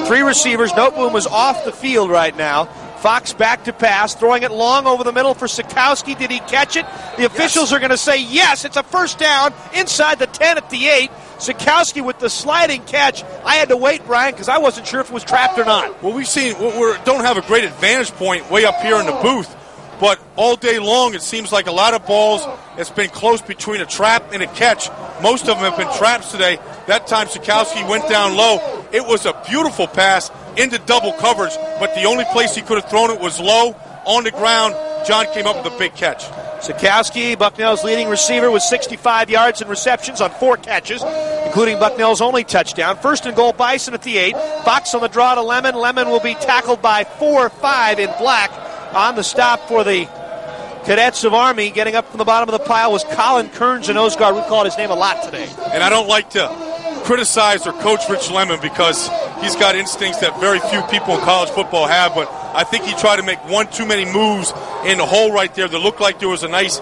3 receivers. Noteboom is off the field right now. Fox back to pass, throwing it long over the middle for Sikowski. Did he catch it? The officials are going to say yes. It's a first down inside the 10 at the 8. Sikowski with the sliding catch. I had to wait, Brian, because I wasn't sure if it was trapped or not. Well, we don't have a great advantage point way up here in the booth, but all day long it seems like a lot of balls, it's been close between a trap and a catch. Most of them have been traps today. That time Sikowski went down low. It was a beautiful pass into double coverage, but the only place he could have thrown it was low on the ground. John came up with a big catch. Sikowski, Bucknell's leading receiver, with 65 yards and receptions on 4 catches, including Bucknell's only touchdown. First and goal, Bison at the 8. Fox on the draw to Lemon. Lemon will be tackled by 4-5 in black. On the stop for the Cadets of Army, getting up from the bottom of the pile, was Colin Kearns, an Nose Guard. We called his name a lot today. And I don't like to criticize or coach Rich Lemon because he's got instincts that very few people in college football have, but I think he tried to make one too many moves in the hole right there that looked like there was a nice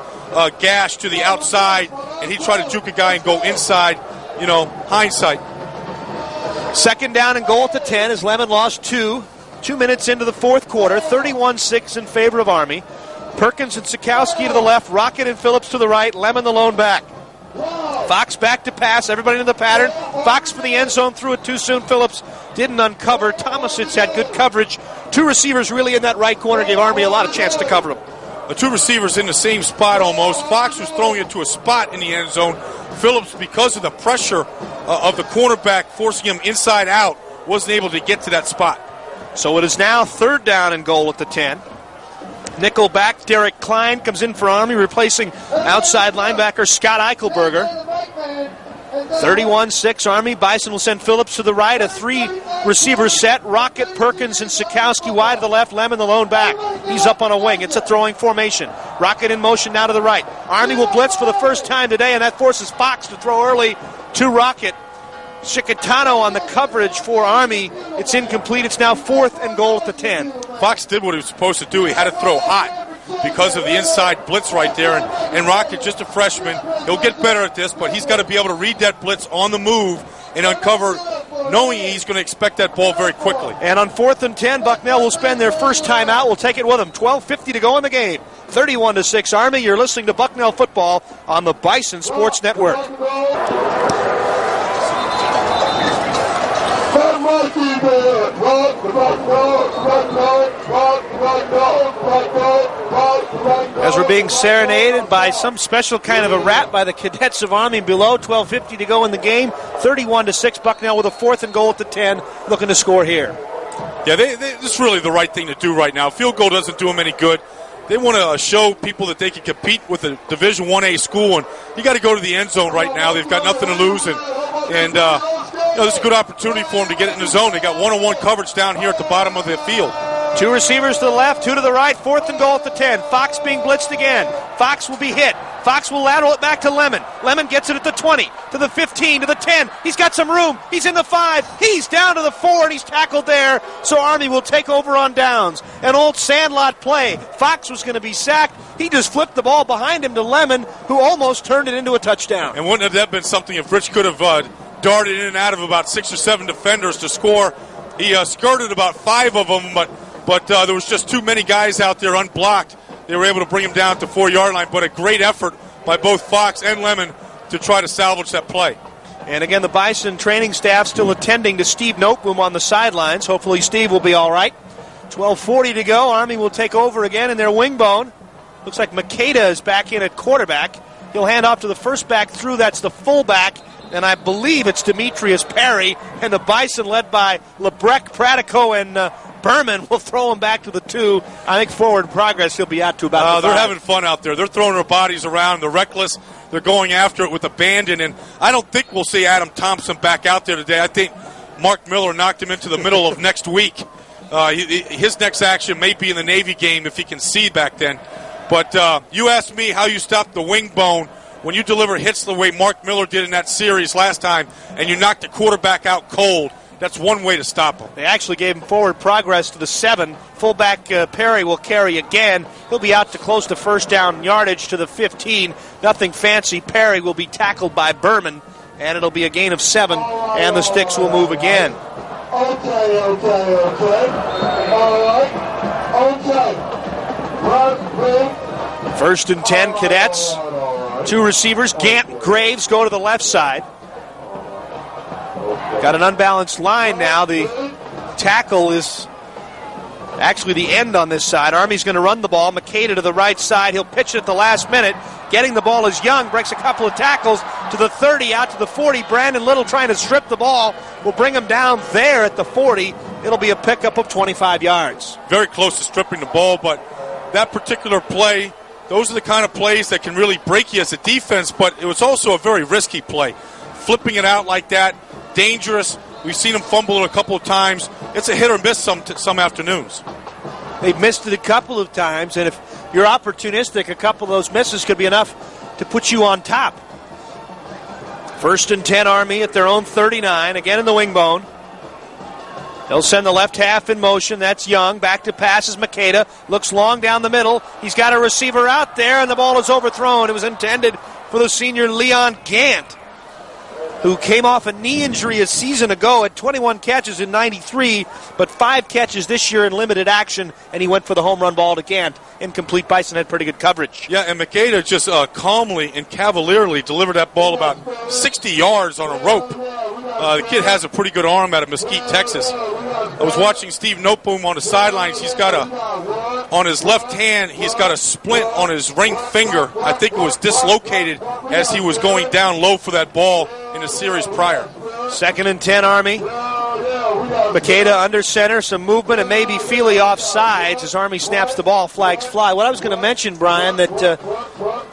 gash to the outside, and he tried to juke a guy and go inside. You know, hindsight. Second down and goal at the 10 as Lemon lost 2. 2 minutes into the fourth quarter, 31-6 in favor of Army. Perkins and Sikowski to the left, Rocket and Phillips to the right, Lemon the lone back. Fox back to pass, everybody in the pattern. Fox for the end zone, threw it too soon. Phillips didn't uncover. Tomasitz had good coverage. 2 receivers really in that right corner, gave Army a lot of chance to cover them. The 2 receivers in the same spot almost. Fox was throwing it to a spot in the end zone. Phillips, because of the pressure of the cornerback forcing him inside out, wasn't able to get to that spot. So it is now 3rd down and goal at the 10. Nickel back, Derek Klein comes in for Army, replacing outside linebacker Scott Eichelberger. 31-6 Army. Bison will send Phillips to the right. A 3-receiver set. Rocket, Perkins, and Sikowski wide to the left. Lemon the lone back. He's up on a wing. It's a throwing formation. Rocket in motion now to the right. Army will blitz for the first time today, and that forces Fox to throw early to Rocket. Chicatano on the coverage for Army. It's incomplete. It's now 4th and goal at the 10. Fox did what he was supposed to do. He had to throw hot because of the inside blitz right there. And Rocket, just a freshman, he'll get better at this, but he's got to be able to read that blitz on the move and uncover, knowing he's going to expect that ball very quickly. And on 4th and 10, Bucknell will spend their first time out. We'll take it with them. 12:50 to go in the game. 31-6 Army. You're listening to Bucknell football on the Bison Sports Network. As we're being serenaded by some special kind of a rap by the Cadets of Army below. 12:50 to go in the game. 31-6 Bucknell with a 4th and goal at the 10, looking to score here. Yeah, this is really the right thing to do right now. Field goal doesn't do them any good. They want to show people that they can compete with a Division 1A school, and you got to go to the end zone right now. They've got nothing to lose, and this is a good opportunity for them to get it in the zone. They got one-on-one coverage down here at the bottom of the field. 2 receivers to the left, 2 to the right. 4th and goal at the 10. Fox being blitzed again. Fox will be hit. Fox will lateral it back to Lemon. Lemon gets it at the 20, to the 15, to the 10. He's got some room. He's in the 5. He's down to the 4, and he's tackled there. So Army will take over on downs. An old sandlot play. Fox was going to be sacked. He just flipped the ball behind him to Lemon, who almost turned it into a touchdown. And wouldn't have that been something if Rich could have darted in and out of about 6 or 7 defenders to score? He skirted about 5 of them, but there was just too many guys out there unblocked. They were able to bring him down to 4-yard line, but a great effort by both Fox and Lemon to try to salvage that play. And again, the Bison training staff still attending to Steve Noteboom on the sidelines. Hopefully Steve will be all right. 12:40 to go. Army will take over again in their wing bone. Looks like Makeda is back in at quarterback. He'll hand off to the first back through. That's the fullback. And I believe it's Demetrius Perry. And the Bison, led by Lebrecht, Pratico, and Berman, will throw him back to the 2. I think forward progress he'll be out to about the 5. They're having fun out there. They're throwing their bodies around. They're reckless. They're going after it with abandon. And I don't think we'll see Adam Thompson back out there today. I think Mark Miller knocked him into the middle of next week. His next action may be in the Navy game if he can see back then. But you asked me how you stop the wing bone when you deliver hits the way Mark Miller did in that series last time, and you knock the quarterback out cold. That's one way to stop him. They actually gave him forward progress to the 7. Fullback Perry will carry again. He'll be out to close to first down yardage to the 15. Nothing fancy. Perry will be tackled by Berman, and it'll be a gain of 7, and the sticks will move again. Okay. All right. Okay. First and 10, Cadets. 2 receivers. Gant and Graves go to the left side. Got an unbalanced line now. The tackle is actually the end on this side. Army's going to run the ball. Makeda to the right side. He'll pitch it at the last minute. Getting the ball is Young. Breaks a couple of tackles to the 30, out to the 40. Brandon Little trying to strip the ball. Will bring him down there at the 40. It'll be a pickup of 25 yards. Very close to stripping the ball, but that particular play, those are the kind of plays that can really break you as a defense, but it was also a very risky play. Flipping it out like that, dangerous. We've seen him fumble it a couple of times. It's a hit or miss some afternoons. They've missed it a couple of times, and if you're opportunistic, a couple of those misses could be enough to put you on top. First and 10, Army at their own 39, again in the wing bone. They'll send the left half in motion. That's Young. Back to pass is Makeda. Looks long down the middle. He's got a receiver out there, and the ball is overthrown. It was intended for the senior Leon Gant, who came off a knee injury a season ago, had 21 catches in 93, but 5 catches this year in limited action, and he went for the home run ball to Gant. Incomplete. Bison had pretty good coverage. Yeah, and Makeda just calmly and cavalierly delivered that ball about 60 yards on a rope. The kid has a pretty good arm out of Mesquite, Texas. I was watching Steve Noteboom on the sidelines. He's got on his left hand, he's got a splint on his ring finger. I think it was dislocated as he was going down low for that ball in the series prior. Second and 10, Army. Makeda under center, some movement, and maybe Feely off sides as Army snaps the ball, flags fly. What I was going to mention, Brian, that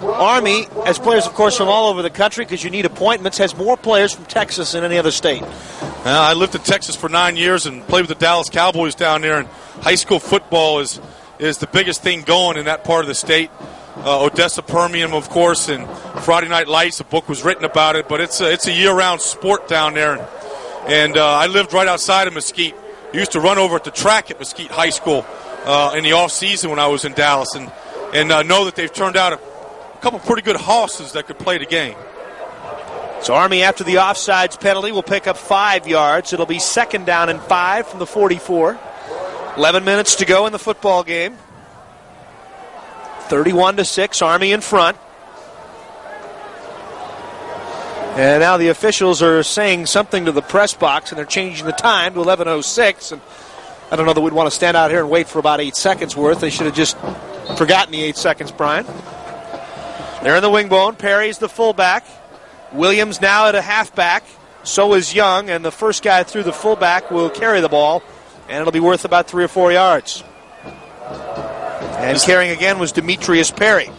Army, as players, of course, from all over the country, because you need appointments, has more players from Texas than any other state. I lived in Texas for 9 years and played with the Dallas Cowboys down there, and high school football is the biggest thing going in that part of the state. Odessa Permian, of course, and Friday Night Lights, a book was written about it, but it's a year-round sport down there. And I lived right outside of Mesquite. I used to run over at the track at Mesquite High School in the off-season when I was in Dallas, and know that they've turned out a couple pretty good horses that could play the game. So Army, after the offsides penalty, will pick up 5 yards. It'll be second down and 5 from the 44. 11 minutes to go in the football game. 31-6, Army in front. And now the officials are saying something to the press box, and they're changing the time to 11:06. And I don't know that we'd want to stand out here and wait for about 8 seconds worth. They should have just forgotten the 8 seconds, Brian. They're in the wing bone. Perry's the fullback. Williams now at a halfback. So is Young, and the first guy through the fullback will carry the ball, and it'll be worth about 3 or 4 yards. And carrying again was Demetrius Perry.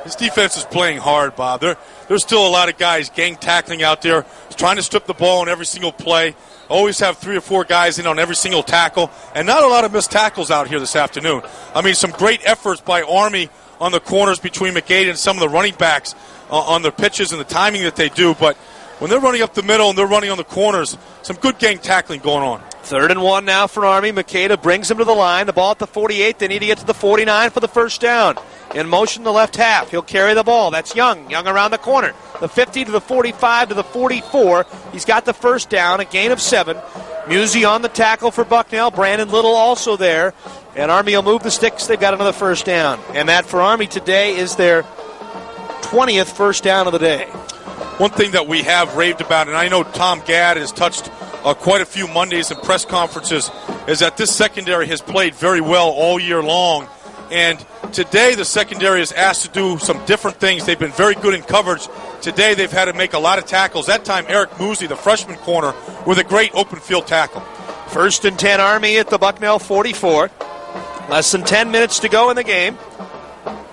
This defense is playing hard, Bob. There's still a lot of guys gang tackling out there, trying to strip the ball on every single play. Always have 3 or 4 guys in on every single tackle, and not a lot of missed tackles out here this afternoon. I mean, some great efforts by Army on the corners between McGade and some of the running backs on their pitches and the timing that they do, but when they're running up the middle and they're running on the corners, some good gang tackling going on. 3rd and 1 now for Army. Makeda brings him to the line. The ball at the 48. They need to get to the 49 for the first down. In motion, the left half. He'll carry the ball. That's Young. Young around the corner. The 50 to the 45 to the 44. He's got the first down, a gain of 7. Musey on the tackle for Bucknell. Brandon Little also there. And Army will move the sticks. They've got another first down. And that for Army today is their 20th first down of the day. One thing that we have raved about, and I know Tom Gadd has touched quite a few Mondays and press conferences, is that this secondary has played very well all year long. And today the secondary is asked to do some different things. They've been very good in coverage. Today they've had to make a lot of tackles. That time Eric Musey, the freshman corner, with a great open field tackle. 1st and 10 Army at the Bucknell 44. Less than 10 minutes to go in the game.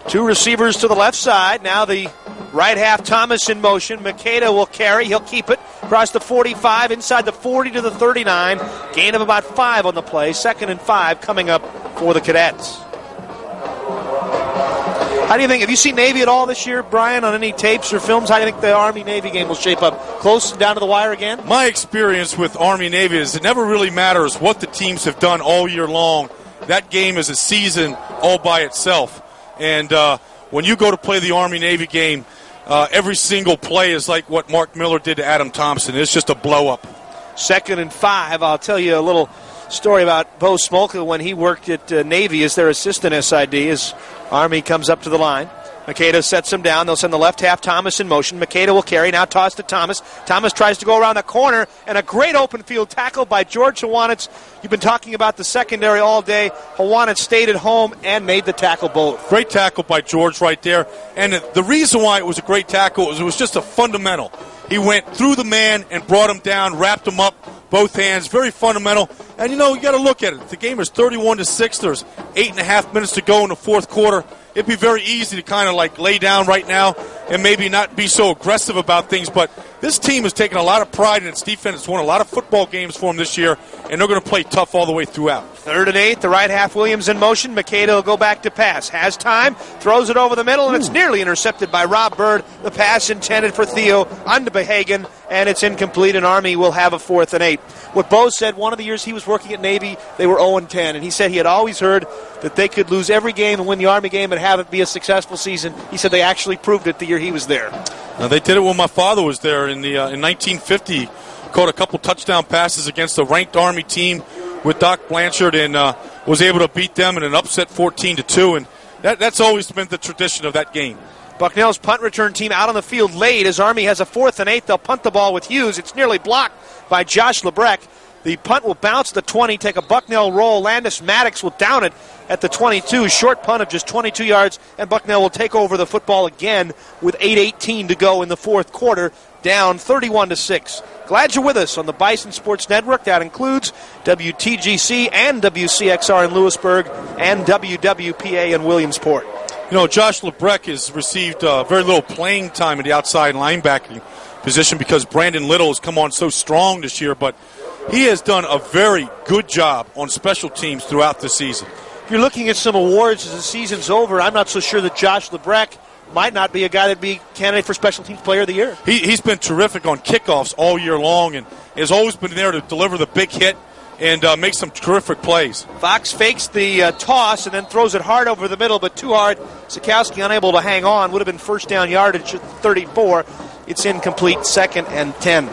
2 receivers to the left side. Now the Right half, Thomas in motion. Makeda will carry. He'll keep it across the 45, inside the 40 to the 39. Gain of about 5 on the play. 2nd and 5 coming up for the Cadets. How do you think, have you seen Navy at all this year, Brian, on any tapes or films? How do you think the Army-Navy game will shape up? Close down to the wire again? My experience with Army-Navy is it never really matters what the teams have done all year long. That game is a season all by itself. And when you go to play the Army-Navy game, every single play is like what Mark Miller did to Adam Thompson. It's just a blow-up. 2nd and 5. I'll tell you a little story about Bo Smolka when he worked at Navy as their assistant SID as Army comes up to the line. Makeda sets him down. They'll send the left half, Thomas in motion. Makeda will carry. Now toss to Thomas. Thomas tries to go around the corner, and a great open field tackle by George Hawanitz. You've been talking about the secondary all day. Hawanitz stayed at home and made the tackle both. Great tackle by George right there. And the reason why it was a great tackle is it was just a fundamental. He went through the man and brought him down, wrapped him up, both hands, very fundamental. And, you got to look at it. The game is 31-6. There's 8.5 minutes to go in the fourth quarter. It'd be very easy to kind of like lay down right now and maybe not be so aggressive about things. But this team has taken a lot of pride in its defense. It's won a lot of football games for them this year, and they're going to play tough all the way throughout. 3rd and 8, the right half, Williams in motion. Makeda will go back to pass. Has time, throws it over the middle, and it's nearly intercepted by Rob Bird. The pass intended for Theo Underbehagen, and it's incomplete, and Army will have a 4th and 8. What Bo said, one of the years he was working at Navy, they were 0-10, and he said he had always heard that they could lose every game and win the Army game and have it be a successful season. He said they actually proved it the year he was there. Now, they did it when my father was there in 1950. Caught a couple touchdown passes against a ranked Army team with Doc Blanchard and was able to beat them in an upset 14-2, and that's always been the tradition of that game. Bucknell's punt return team out on the field late as Army has a 4th and 8. They'll punt the ball with Hughes. It's nearly blocked by Josh Lebrecht. The punt will bounce the 20, take a Bucknell roll. Landis Maddox will down it at the 22. Short punt of just 22 yards, and Bucknell will take over the football again with 8:18 to go in the fourth quarter, down 31-6. Glad you're with us on the Bison Sports Network. That includes WTGC and WCXR in Lewisburg and WWPA in Williamsport. Josh Lebrecht has received very little playing time in the outside linebacking position because Brandon Little has come on so strong this year, but he has done a very good job on special teams throughout the season. If you're looking at some awards as the season's over, I'm not so sure that Josh Lebrecht might not be a guy that'd be candidate for Special Teams Player of the Year. He's been terrific on kickoffs all year long and has always been there to deliver the big hit and make some terrific plays. Fox fakes the toss and then throws it hard over the middle, but too hard. Sikowski unable to hang on. Would have been first down yardage at 34. It's incomplete, 2nd and 10.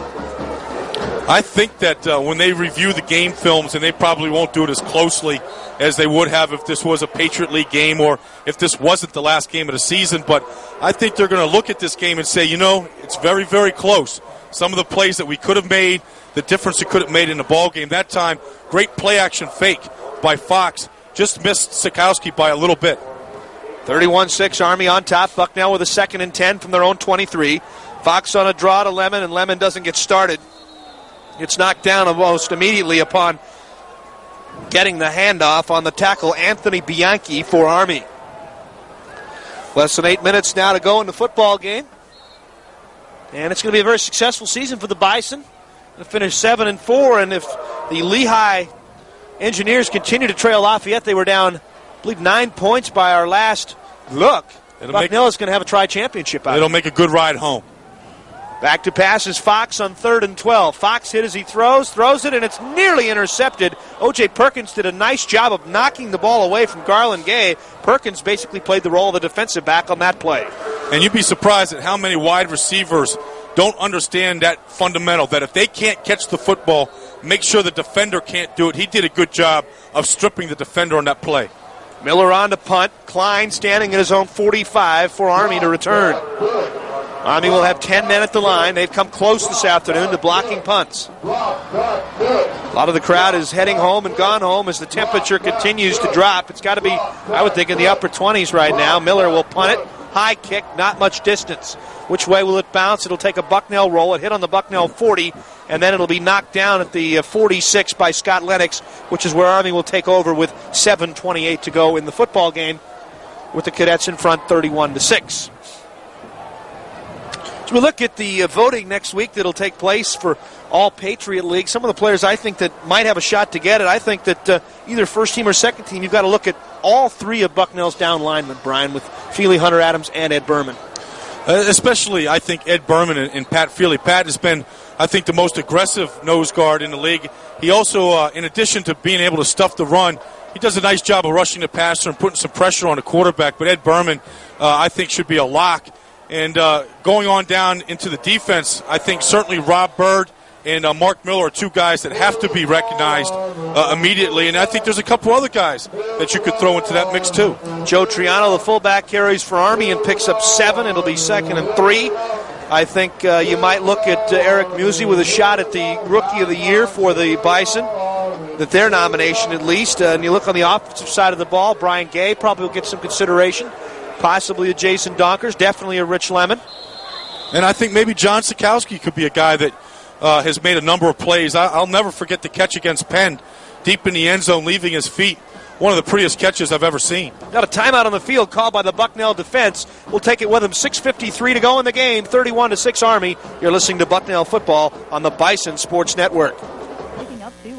I think that when they review the game films, and they probably won't do it as closely as they would have if this was a Patriot League game or if this wasn't the last game of the season, but I think they're going to look at this game and say, it's very, very close. Some of the plays that we could have made, the difference it could have made in the ball game. That time, great play-action fake by Fox. Just missed Sikowski by a little bit. 31-6, Army on top. Bucknell with a 2nd and 10 from their own 23. Fox on a draw to Lemon, and Lemon doesn't get started. It's knocked down almost immediately upon getting the handoff on the tackle, Anthony Bianchi for Army. Less than 8 minutes now to go in the football game. And it's going to be a very successful season for the Bison. They'll finish 7-4, and if the Lehigh Engineers continue to trail Lafayette, they were down, I believe, 9 points by our last look. Bucknell is going to have a tri-championship out. It'll make a good ride home. Back to pass is Fox on 3rd and 12. Fox hit as he throws it, and it's nearly intercepted. O.J. Perkins did a nice job of knocking the ball away from Garland Gay. Perkins basically played the role of the defensive back on that play. And you'd be surprised at how many wide receivers don't understand that fundamental, that if they can't catch the football, make sure the defender can't do it. He did a good job of stripping the defender on that play. Miller on to punt. Klein standing at his own 45 for Army to return. Army will have 10 men at the line. They've come close this afternoon to blocking punts. A lot of the crowd is heading home and gone home as the temperature continues to drop. It's got to be, I would think, in the upper 20s right now. Miller will punt it. High kick, not much distance. Which way will it bounce? It'll take a Bucknell roll. It hit on the Bucknell 40, and then it'll be knocked down at the 46 by Scott Lennox, which is where Army will take over with 7:28 to go in the football game, with the Cadets in front 31-6. As we look at the voting next week that'll take place for all Patriot League, some of the players I think that might have a shot to get it, I think that either first team or second team, you've got to look at all three of Bucknell's down linemen, Brian, with Feely, Hunter Adams, and Ed Berman. Especially, I think, Ed Berman and Pat Feely. Pat has been, I think, the most aggressive nose guard in the league. He also, in addition to being able to stuff the run, he does a nice job of rushing the passer and putting some pressure on the quarterback. But Ed Berman, I think, should be a lock. And going on down into the defense, I think certainly Rob Bird and Mark Miller are two guys that have to be recognized immediately. And I think there's a couple other guys that you could throw into that mix, too. Joe Triano, the fullback, carries for Army and picks up 7. It'll be 2nd and 3. I think you might look at Eric Musey with a shot at the Rookie of the Year for the Bison, that their nomination at least. And you look on the offensive side of the ball, Brian Gay probably will get some consideration. Possibly a Jason Donkers, definitely a Rich Lemon. And I think maybe John Sikowski could be a guy that has made a number of plays. I'll never forget the catch against Penn, deep in the end zone, leaving his feet. One of the prettiest catches I've ever seen. Got a timeout on the field called by the Bucknell defense. We'll take it with them. 6:53 to go in the game, 31-6 Army. You're listening to Bucknell football on the Bison Sports Network. Picking up to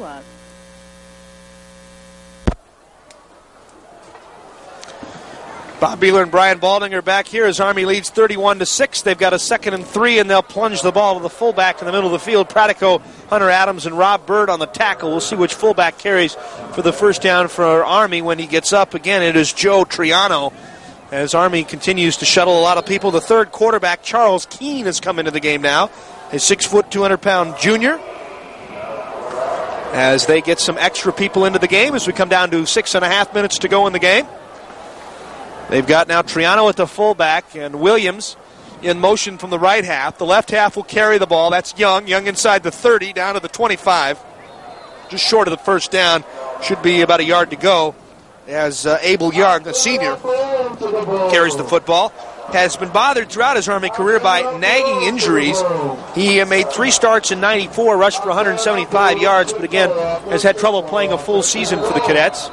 Bob Beeler and Brian Balding are back here as Army leads 31-6. They've got a 2nd and 3, and they'll plunge the ball to the fullback in the middle of the field. Pratico, Hunter Adams, and Rob Bird on the tackle. We'll see which fullback carries for the first down for Army when he gets up. Again, it is Joe Triano as Army continues to shuttle a lot of people. The third quarterback, Charles Keene, has come into the game now. A 6', 200-pound junior. As they get some extra people into the game as we come down to 6.5 minutes to go in the game. They've got now Triano at the fullback and Williams in motion from the right half. The left half will carry the ball. That's Young. Young inside the 30, down to the 25. Just short of the first down. Should be about a yard to go as Abel Young, a senior, carries the football. Has been bothered throughout his Army career by nagging injuries. He made 3 starts in 94, rushed for 175 yards, but again has had trouble playing a full season for the Cadets.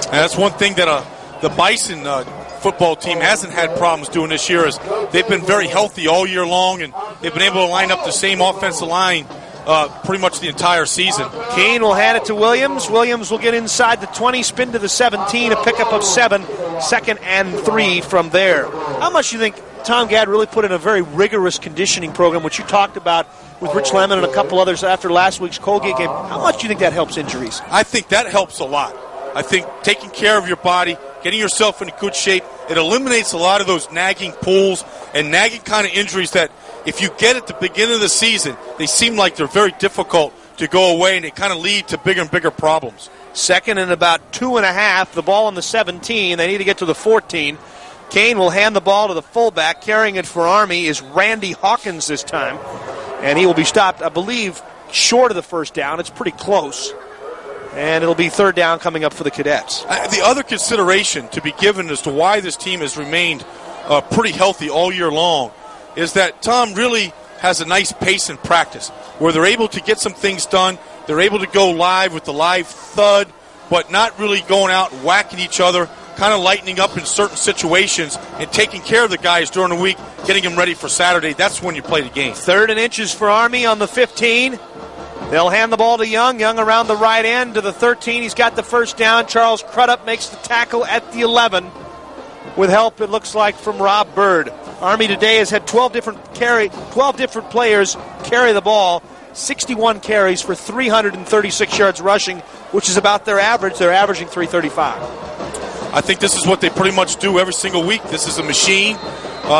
And that's one thing that the Bison football team hasn't had problems doing this year is they've been very healthy all year long, and they've been able to line up the same offensive line pretty much the entire season. Keene will hand it to Williams. Williams will get inside the 20, spin to the 17, a pickup of 7, 2nd and 3 from there. How much do you think Tom Gadd really put in a very rigorous conditioning program, which you talked about with Rich Lemon and a couple others after last week's Colgate game? How much do you think that helps injuries? I think that helps a lot. I think taking care of your body, getting yourself in good shape, it eliminates a lot of those nagging pulls and nagging kind of injuries that if you get at the beginning of the season, they seem like they're very difficult to go away, and they kind of lead to bigger and bigger problems. 2nd and about 2.5, the ball on the 17. They need to get to the 14. Kane will hand the ball to the fullback. Carrying it for Army is Randy Hawkins this time, and he will be stopped, I believe, short of the first down. It's pretty close. And it'll be 3rd down coming up for the Cadets. The other consideration to be given as to why this team has remained pretty healthy all year long is that Tom really has a nice pace in practice where they're able to get some things done. They're able to go live with the live thud, but not really going out and whacking each other, kind of lightening up in certain situations and taking care of the guys during the week, getting them ready for Saturday. That's when you play the game. 3rd and inches for Army on the 15. They'll hand the ball to Young. Young around the right end to the 13. He's got the first down. Charles Crudup makes the tackle at the 11 with help, it looks like, from Rob Bird. Army today has had 12 different players carry the ball, 61 carries for 336 yards rushing, which is about their average. They're averaging 335. I think this is what they pretty much do every single week. This is a machine.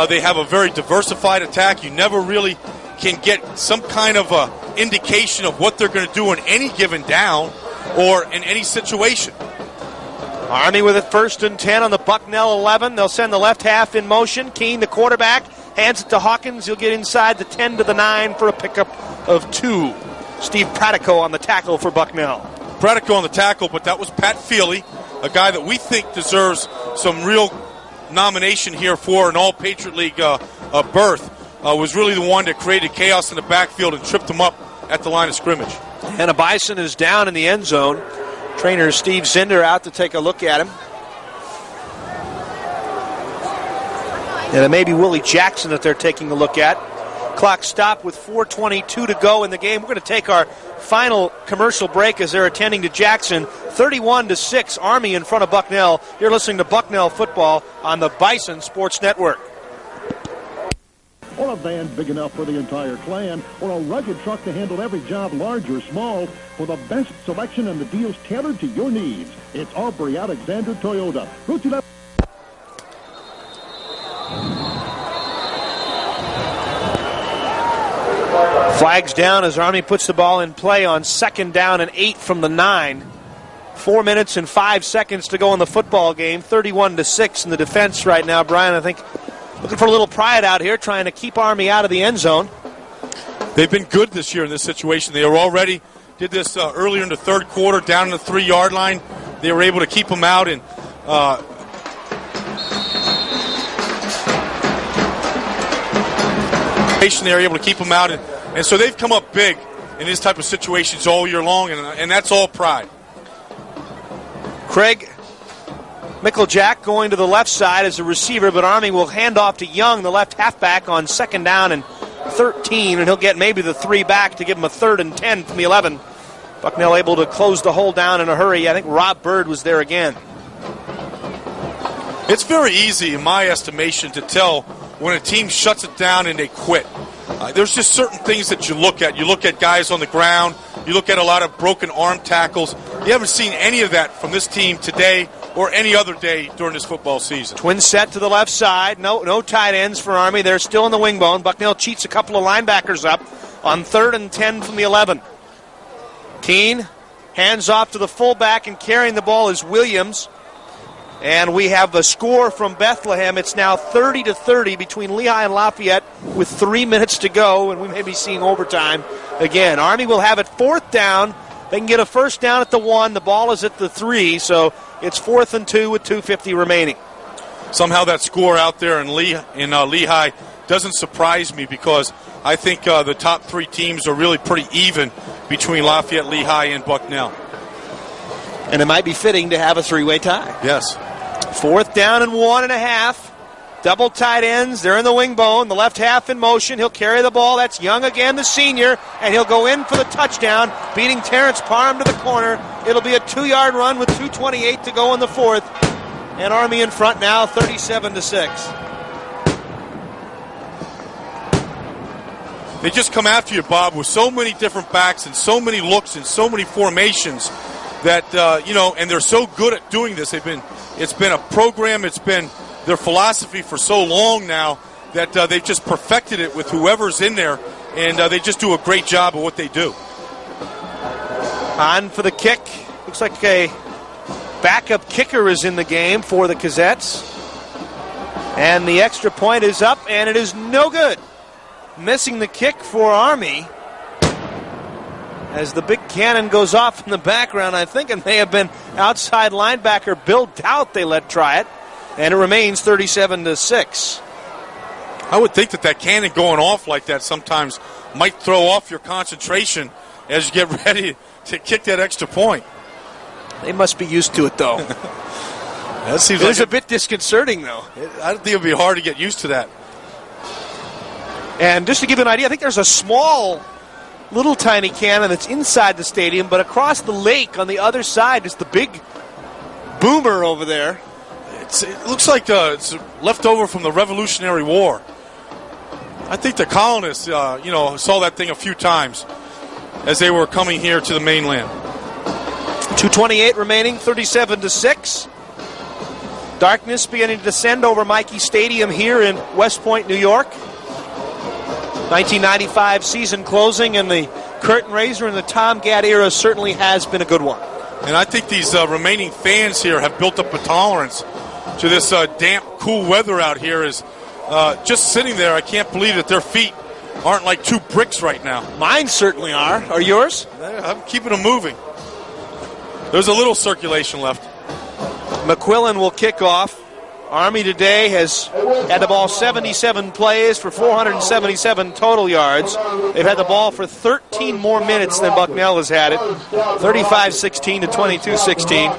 They have a very diversified attack. You never really can get some kind of indication of what they're going to do in any given down or in any situation. Army with it 1st and 10 on the Bucknell 11. They'll send the left half in motion. Keene, the quarterback, hands it to Hawkins. He'll get inside the 10 to the 9 for a pickup of 2. Steve Pratico on the tackle for Bucknell. Pratico on the tackle, but that was Pat Feely, a guy that we think deserves some real nomination here for an All-Patriot League berth. Was really the one that created chaos in the backfield and tripped him up at the line of scrimmage. And a Bison is down in the end zone. Trainer Steve Zinder out to take a look at him. And it may be Willie Jackson that they're taking a look at. Clock stopped with 4:22 to go in the game. We're going to take our final commercial break as they're attending to Jackson. 31-6, Army in front of Bucknell. You're listening to Bucknell football on the Bison Sports Network. Or a van big enough for the entire clan, or a rugged truck to handle every job, large or small, for the best selection and the deals tailored to your needs. It's Aubrey Alexander Toyota. Route 11. Flags down as Army puts the ball in play on 2nd down and 8 from the 9. 4 minutes and 5 seconds to go in the football game. 31-6 in the defense right now. Brian, I think, looking for a little pride out here, trying to keep Army out of the end zone. They've been good this year in this situation. They were already did this earlier in the third quarter, down in the 3-yard line. They were able to keep them out, and they were able to keep them out, and so they've come up big in this type of situations all year long, and that's all pride. Craig Micklejack going to the left side as a receiver, but Army will hand off to Young, the left halfback, on 2nd down and 13, and he'll get maybe the 3 back to give him a 3rd and 10 from the 11. Bucknell able to close the hole down in a hurry. I think Rob Bird was there again. It's very easy, in my estimation, to tell when a team shuts it down and they quit. There's just certain things that you look at. You look at guys on the ground. You look at a lot of broken arm tackles. You haven't seen any of that from this team today or any other day during this football season. Twin set to the left side. No tight ends for Army. They're still in the wing bone. Bucknell cheats a couple of linebackers up on 3rd and 10 from the 11. Keene hands off to the fullback, and carrying the ball is Williams. And we have a score from Bethlehem. It's now 30-30 between Lehigh and Lafayette with 3 minutes to go, and we may be seeing overtime again. Army will have it 4th down. They can get a 1st down at the 1. The ball is at the 3, so it's 4th and 2 with 2:50 remaining. Somehow that score out there in Lehigh doesn't surprise me, because I think the top 3 teams are really pretty even between Lafayette, Lehigh, and Bucknell. And it might be fitting to have a 3-way tie. Yes. 4th down and 1.5. Double tight ends. They're in the wing bone. The left half in motion. He'll carry the ball. That's Young again, the senior. And he'll go in for the touchdown, beating Terrence Parham to the corner. It'll be a 2-yard run with 2:28 to go in the 4th. And Army in front now, 37-6. They just come after you, Bob, with so many different backs and so many looks and so many formations that, and they're so good at doing this. It's been a program, it's been their philosophy for so long now that they've just perfected it with whoever's in there, and they just do a great job of what they do. On for the kick. Looks like a backup kicker is in the game for the Gazettes. And the extra point is up, and it is no good. Missing the kick for Army. As the big cannon goes off in the background, I think it may have been outside linebacker Bill Doubt they let try it. And it remains 37-6. I would think that cannon going off like that sometimes might throw off your concentration as you get ready to kick that extra point. They must be used to it, though. That seems it is a bit disconcerting, though. I don't think it would be hard to get used to that. And just to give you an idea, I think there's a small, little tiny cannon that's inside the stadium, but across the lake on the other side is the big boomer over there. It looks like it's left over from the Revolutionary War. I think the colonists, saw that thing a few times as they were coming here to the mainland. 2:28 remaining, 37-6. Darkness beginning to descend over Michie Stadium here in West Point, New York. 1995 season closing, and the curtain raiser in the Tom Gadd era certainly has been a good one. And I think these remaining fans here have built up a tolerance to this damp, cool weather out here. Is just sitting there, I can't believe that their feet aren't like 2 bricks right now. Mine certainly are. Are yours? I'm keeping them moving. There's a little circulation left. McQuillan will kick off. Army today has had the ball 77 plays for 477 total yards. They've had the ball for 13 more minutes than Bucknell has had it. 35-16 to 22-16.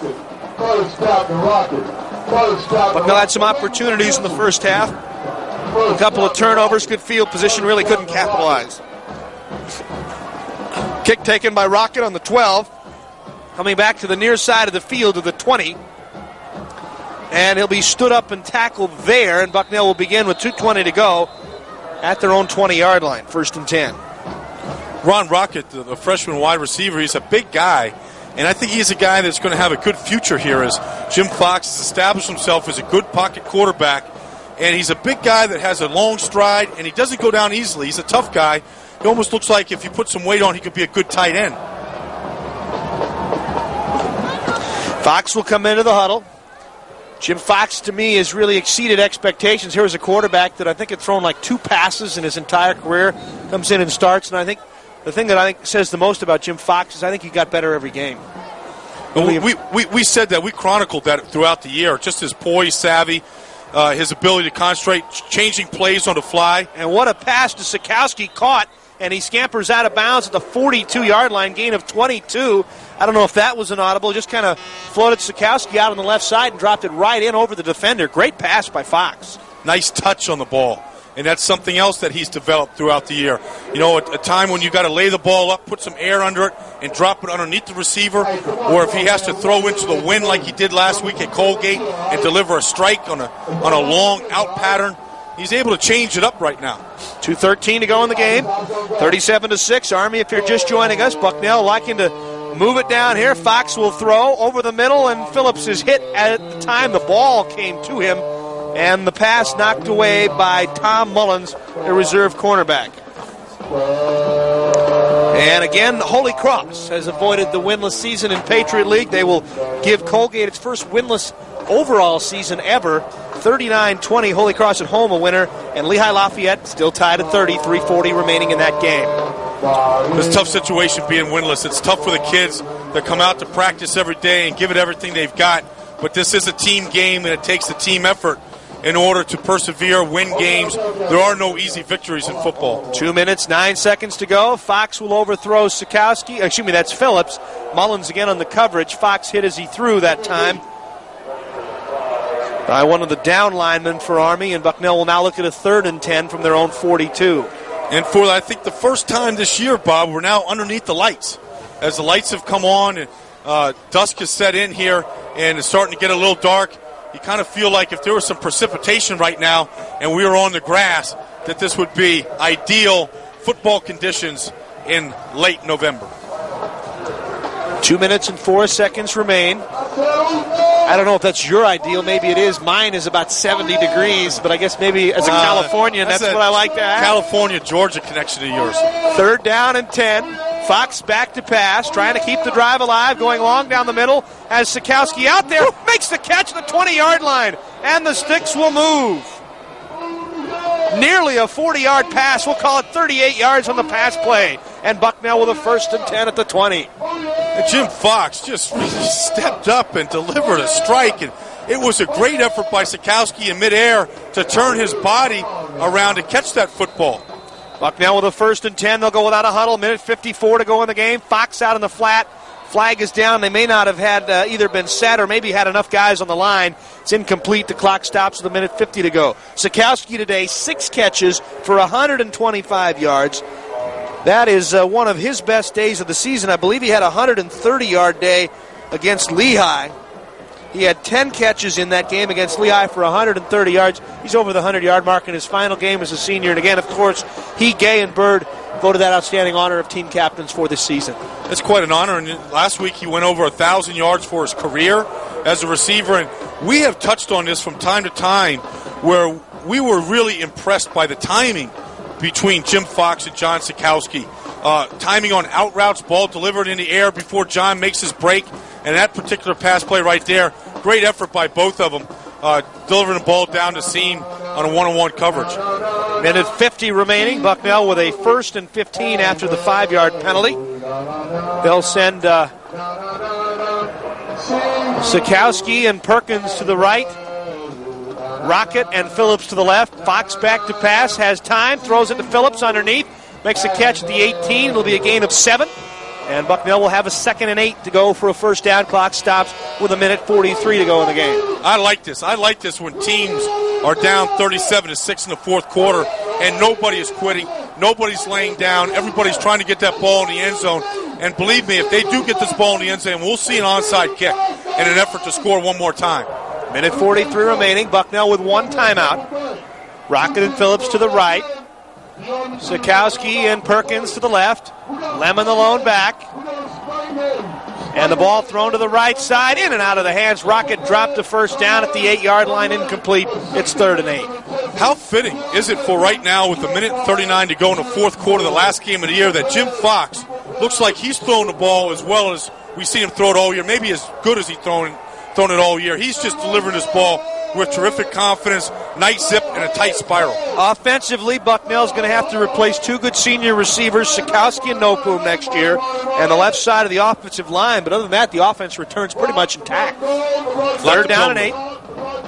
Bucknell had some opportunities in the first half. A couple of turnovers, good field position, really couldn't capitalize. Kick taken by Rocket on the 12. Coming back to the near side of the field to the 20. And he'll be stood up and tackled there, and Bucknell will begin with 2:20 to go at their own 20-yard line, 1st and 10. Ron Rocket, the freshman wide receiver, he's a big guy, and I think he's a guy that's going to have a good future here as Jim Fox has established himself as a good pocket quarterback, and he's a big guy that has a long stride, and he doesn't go down easily. He's a tough guy. He almost looks like if you put some weight on, he could be a good tight end. Fox will come into the huddle. Jim Fox, to me, has really exceeded expectations. Here was a quarterback that I think had thrown like 2 passes in his entire career, comes in and starts, and I think the thing that I think says the most about Jim Fox is I think he got better every game. We said that. We chronicled that throughout the year. Just his poise, savvy, his ability to concentrate, changing plays on the fly. And what a pass to Sikowski caught, and he scampers out of bounds at the 42-yard line, gain of 22. I don't know if that was an audible. Just kind of floated Sikowski out on the left side and dropped it right in over the defender. Great pass by Fox. Nice touch on the ball. And that's something else that he's developed throughout the year. You know, a time when you got to lay the ball up, put some air under it, and drop it underneath the receiver, or if he has to throw into the wind like he did last week at Colgate and deliver a strike on a long out pattern, he's able to change it up right now. 2:13 to go in the game. 37-6. Army, if you're just joining us, Bucknell liking to move it down here. Fox will throw over the middle, and Phillips is hit at the time the ball came to him. And the pass knocked away by Tom Mullins, the reserve cornerback. And again, Holy Cross has avoided the winless season in Patriot League. They will give Colgate its first winless overall season ever. 39-20, Holy Cross at home a winner. And Lehigh Lafayette still tied at 30, 3:40 remaining in that game. It's a tough situation being winless. It's tough for the kids that come out to practice every day and give it everything they've got. But this is a team game, and it takes a team effort in order to persevere, win games. There are no easy victories in football. 2 minutes, 9 seconds to go. Fox will overthrow Sikowski. Excuse me, that's Phillips. Mullins again on the coverage. Fox hit as he threw that time by one of the down linemen for Army, and Bucknell will now look at a 3rd and 10 from their own 42. And for, I think, the first time this year, Bob, we're now underneath the lights. As the lights have come on, and dusk has set in here, and it's starting to get a little dark. You kind of feel like if there was some precipitation right now and we were on the grass, that this would be ideal football conditions in late November. 2 minutes and 4 seconds remain. I don't know if that's your ideal. Maybe it is. Mine is about 70 degrees, but I guess maybe as a Californian, that's what I like to have. California-Georgia connection to yours. 3rd down and 10. Fox back to pass, trying to keep the drive alive, going long down the middle. Has Sikowski out there, makes the catch at the 20-yard line, and the sticks will move. Nearly a 40-yard pass. We'll call it 38 yards on the pass play. And Bucknell with a 1st and 10 at the 20. And Jim Fox just stepped up and delivered a strike, and it was a great effort by Sikowski in midair to turn his body around to catch that football. Bucknell with a 1st and 10. They'll go without a huddle. Minute 54 to go in the game. Fox out in the flat. Flag is down. They may not have had either been set or maybe had enough guys on the line. It's incomplete. The clock stops with a minute 50 to go. Sikowski today, 6 catches for 125 yards. That is one of his best days of the season. I believe he had a 130-yard day against Lehigh. He had 10 catches in that game against Lehigh for 130 yards. He's over the 100-yard mark in his final game as a senior. And again, of course, he, Gay, and Bird voted that outstanding honor of team captains for this season. It's quite an honor. And last week he went over 1,000 yards for his career as a receiver. And we have touched on this from time to time where we were really impressed by the timing between Jim Fox and John Sikowski. Timing on out routes, ball delivered in the air before John makes his break. And that particular pass play right there, great effort by both of them, delivering the ball down the seam on a one-on-one coverage. Minute 50 remaining. Bucknell with a 1st and 15 after the 5-yard penalty. They'll send Sikowski and Perkins to the right. Rocket and Phillips to the left. Fox back to pass, has time, throws it to Phillips underneath. Makes a catch at the 18. It'll be a gain of 7. And Bucknell will have a 2nd and 8 to go for a first down. Clock stops with 1:43 to go in the game. I like this. I like this when teams are down 37-6 in the fourth quarter and nobody is quitting. Nobody's laying down. Everybody's trying to get that ball in the end zone. And believe me, if they do get this ball in the end zone, we'll see an onside kick in an effort to score one more time. 1:43 remaining. Bucknell with one timeout. Rocket and Phillips to the right. Sikowski and Perkins to the left. Lemon the lone back. And the ball thrown to the right side, in and out of the hands. Rocket dropped the first down at the 8-yard line, incomplete. It's 3rd and 8. How fitting is it for right now with 1:39 to go in the fourth quarter, the last game of the year, that Jim Fox looks like he's throwing the ball as well as we've seen him throw it all year, maybe as good as he's thrown it all year. He's just delivering this ball with terrific confidence, nice zip, and a tight spiral. Offensively, Bucknell's going to have to replace 2 good senior receivers, Sikowski and Nopum, next year, and the left side of the offensive line. But other than that, the offense returns pretty much intact. 3rd down and 8.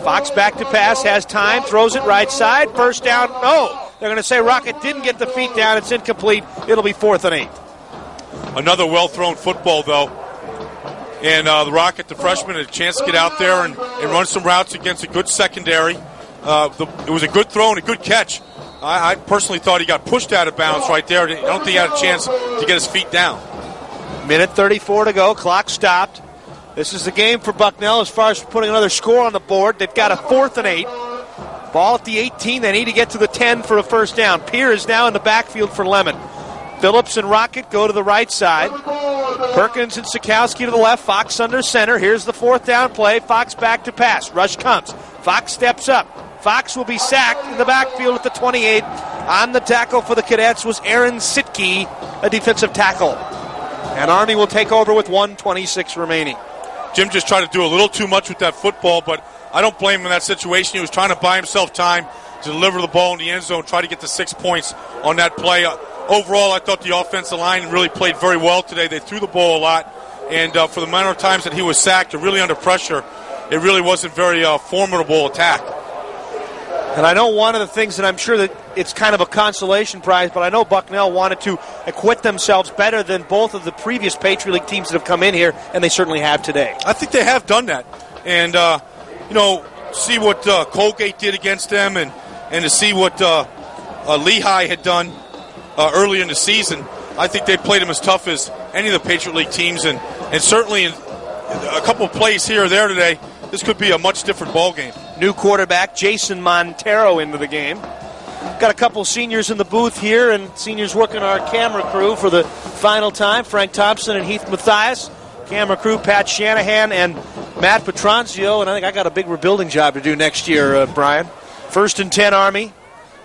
Fox back to pass, has time, throws it right side. First down, no. They're going to say Rocket didn't get the feet down. It's incomplete. It'll be 4th and 8. Another well-thrown football, though. And the Rocket, the freshman, had a chance to get out there and run some routes against a good secondary. It was a good throw and a good catch. I personally thought he got pushed out of bounds right there. I don't think he had a chance to get his feet down. 1:34 to go. Clock stopped. This is the game for Bucknell as far as putting another score on the board. They've got a 4th and 8. Ball at the 18. They need to get to the 10 for a first down. Peer is now in the backfield for Lemon. Phillips and Rocket go to the right side. Perkins and Sikowski to the left. Fox under center. Here's the 4th down play. Fox back to pass. Rush comes. Fox steps up. Fox will be sacked in the backfield at the 28. On the tackle for the Cadets was Aaron Sitke, a defensive tackle. And Army will take over with 1:26 remaining. Jim just tried to do a little too much with that football, but I don't blame him in that situation. He was trying to buy himself time to deliver the ball in the end zone, try to get the 6 points on that play. Overall, I thought the offensive line really played very well today. They threw the ball a lot, and for the amount of times that he was sacked or really under pressure, it really wasn't very formidable attack. And I know one of the things that I'm sure that it's kind of a consolation prize, but I know Bucknell wanted to acquit themselves better than both of the previous Patriot League teams that have come in here, and they certainly have today. I think they have done that. And, see what Colgate did against them and to see what Lehigh had done early in the season. I think they played them as tough as any of the Patriot League teams, and certainly in a couple of plays here or there today, this could be a much different ball game. New quarterback Jason Montero into the game. Got a couple seniors in the booth here, and seniors working our camera crew for the final time. Frank Thompson and Heath Mathias. Camera crew Pat Shanahan and Matt Petronzio, and I think I got a big rebuilding job to do next year, Brian. 1st and 10 Army.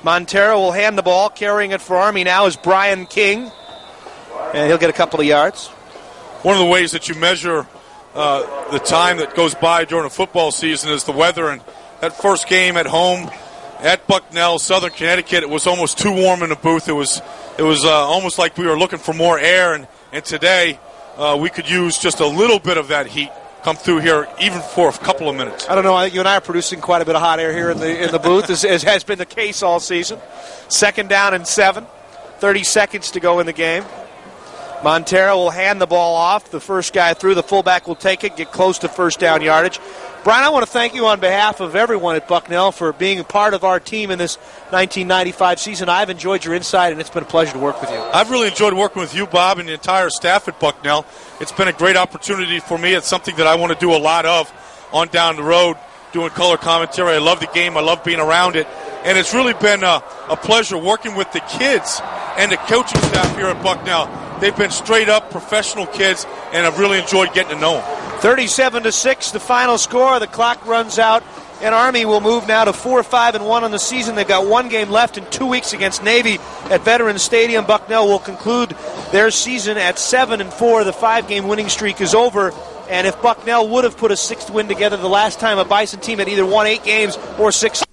Montero will hand the ball. Carrying it for Army now is Brian King, and he'll get a couple of yards. One of the ways that you measure the time that goes by during a football season is the weather, and that first game at home at Bucknell, Southern Connecticut, it was almost too warm in the booth. It was almost like we were looking for more air, and today we could use just a little bit of that heat come through here, even for a couple of minutes. I don't know. I think you and I are producing quite a bit of hot air here in the booth, as has been the case all season. 2nd down and 7. 30 seconds to go in the game. Montero will hand the ball off. The first guy through, the fullback will take it, get close to first down yardage. Brian, I want to thank you on behalf of everyone at Bucknell for being a part of our team in this 1995 season. I've enjoyed your insight, and it's been a pleasure to work with you. I've really enjoyed working with you, Bob, and the entire staff at Bucknell. It's been a great opportunity for me. It's something that I want to do a lot of on down the road, doing color commentary. I love the game. I love being around it. And it's really been a pleasure working with the kids and the coaching staff here at Bucknell. They've been straight-up professional kids, and I've really enjoyed getting to know them. 37-6, the final score. The clock runs out, and Army will move now to 4-5-1 on the season. They've got one game left in 2 weeks against Navy at Veterans Stadium. Bucknell will conclude their season at 7-4. The 5-game winning streak is over. And if Bucknell would have put a 6th win together the last time a Bison team had either won 8 games or 6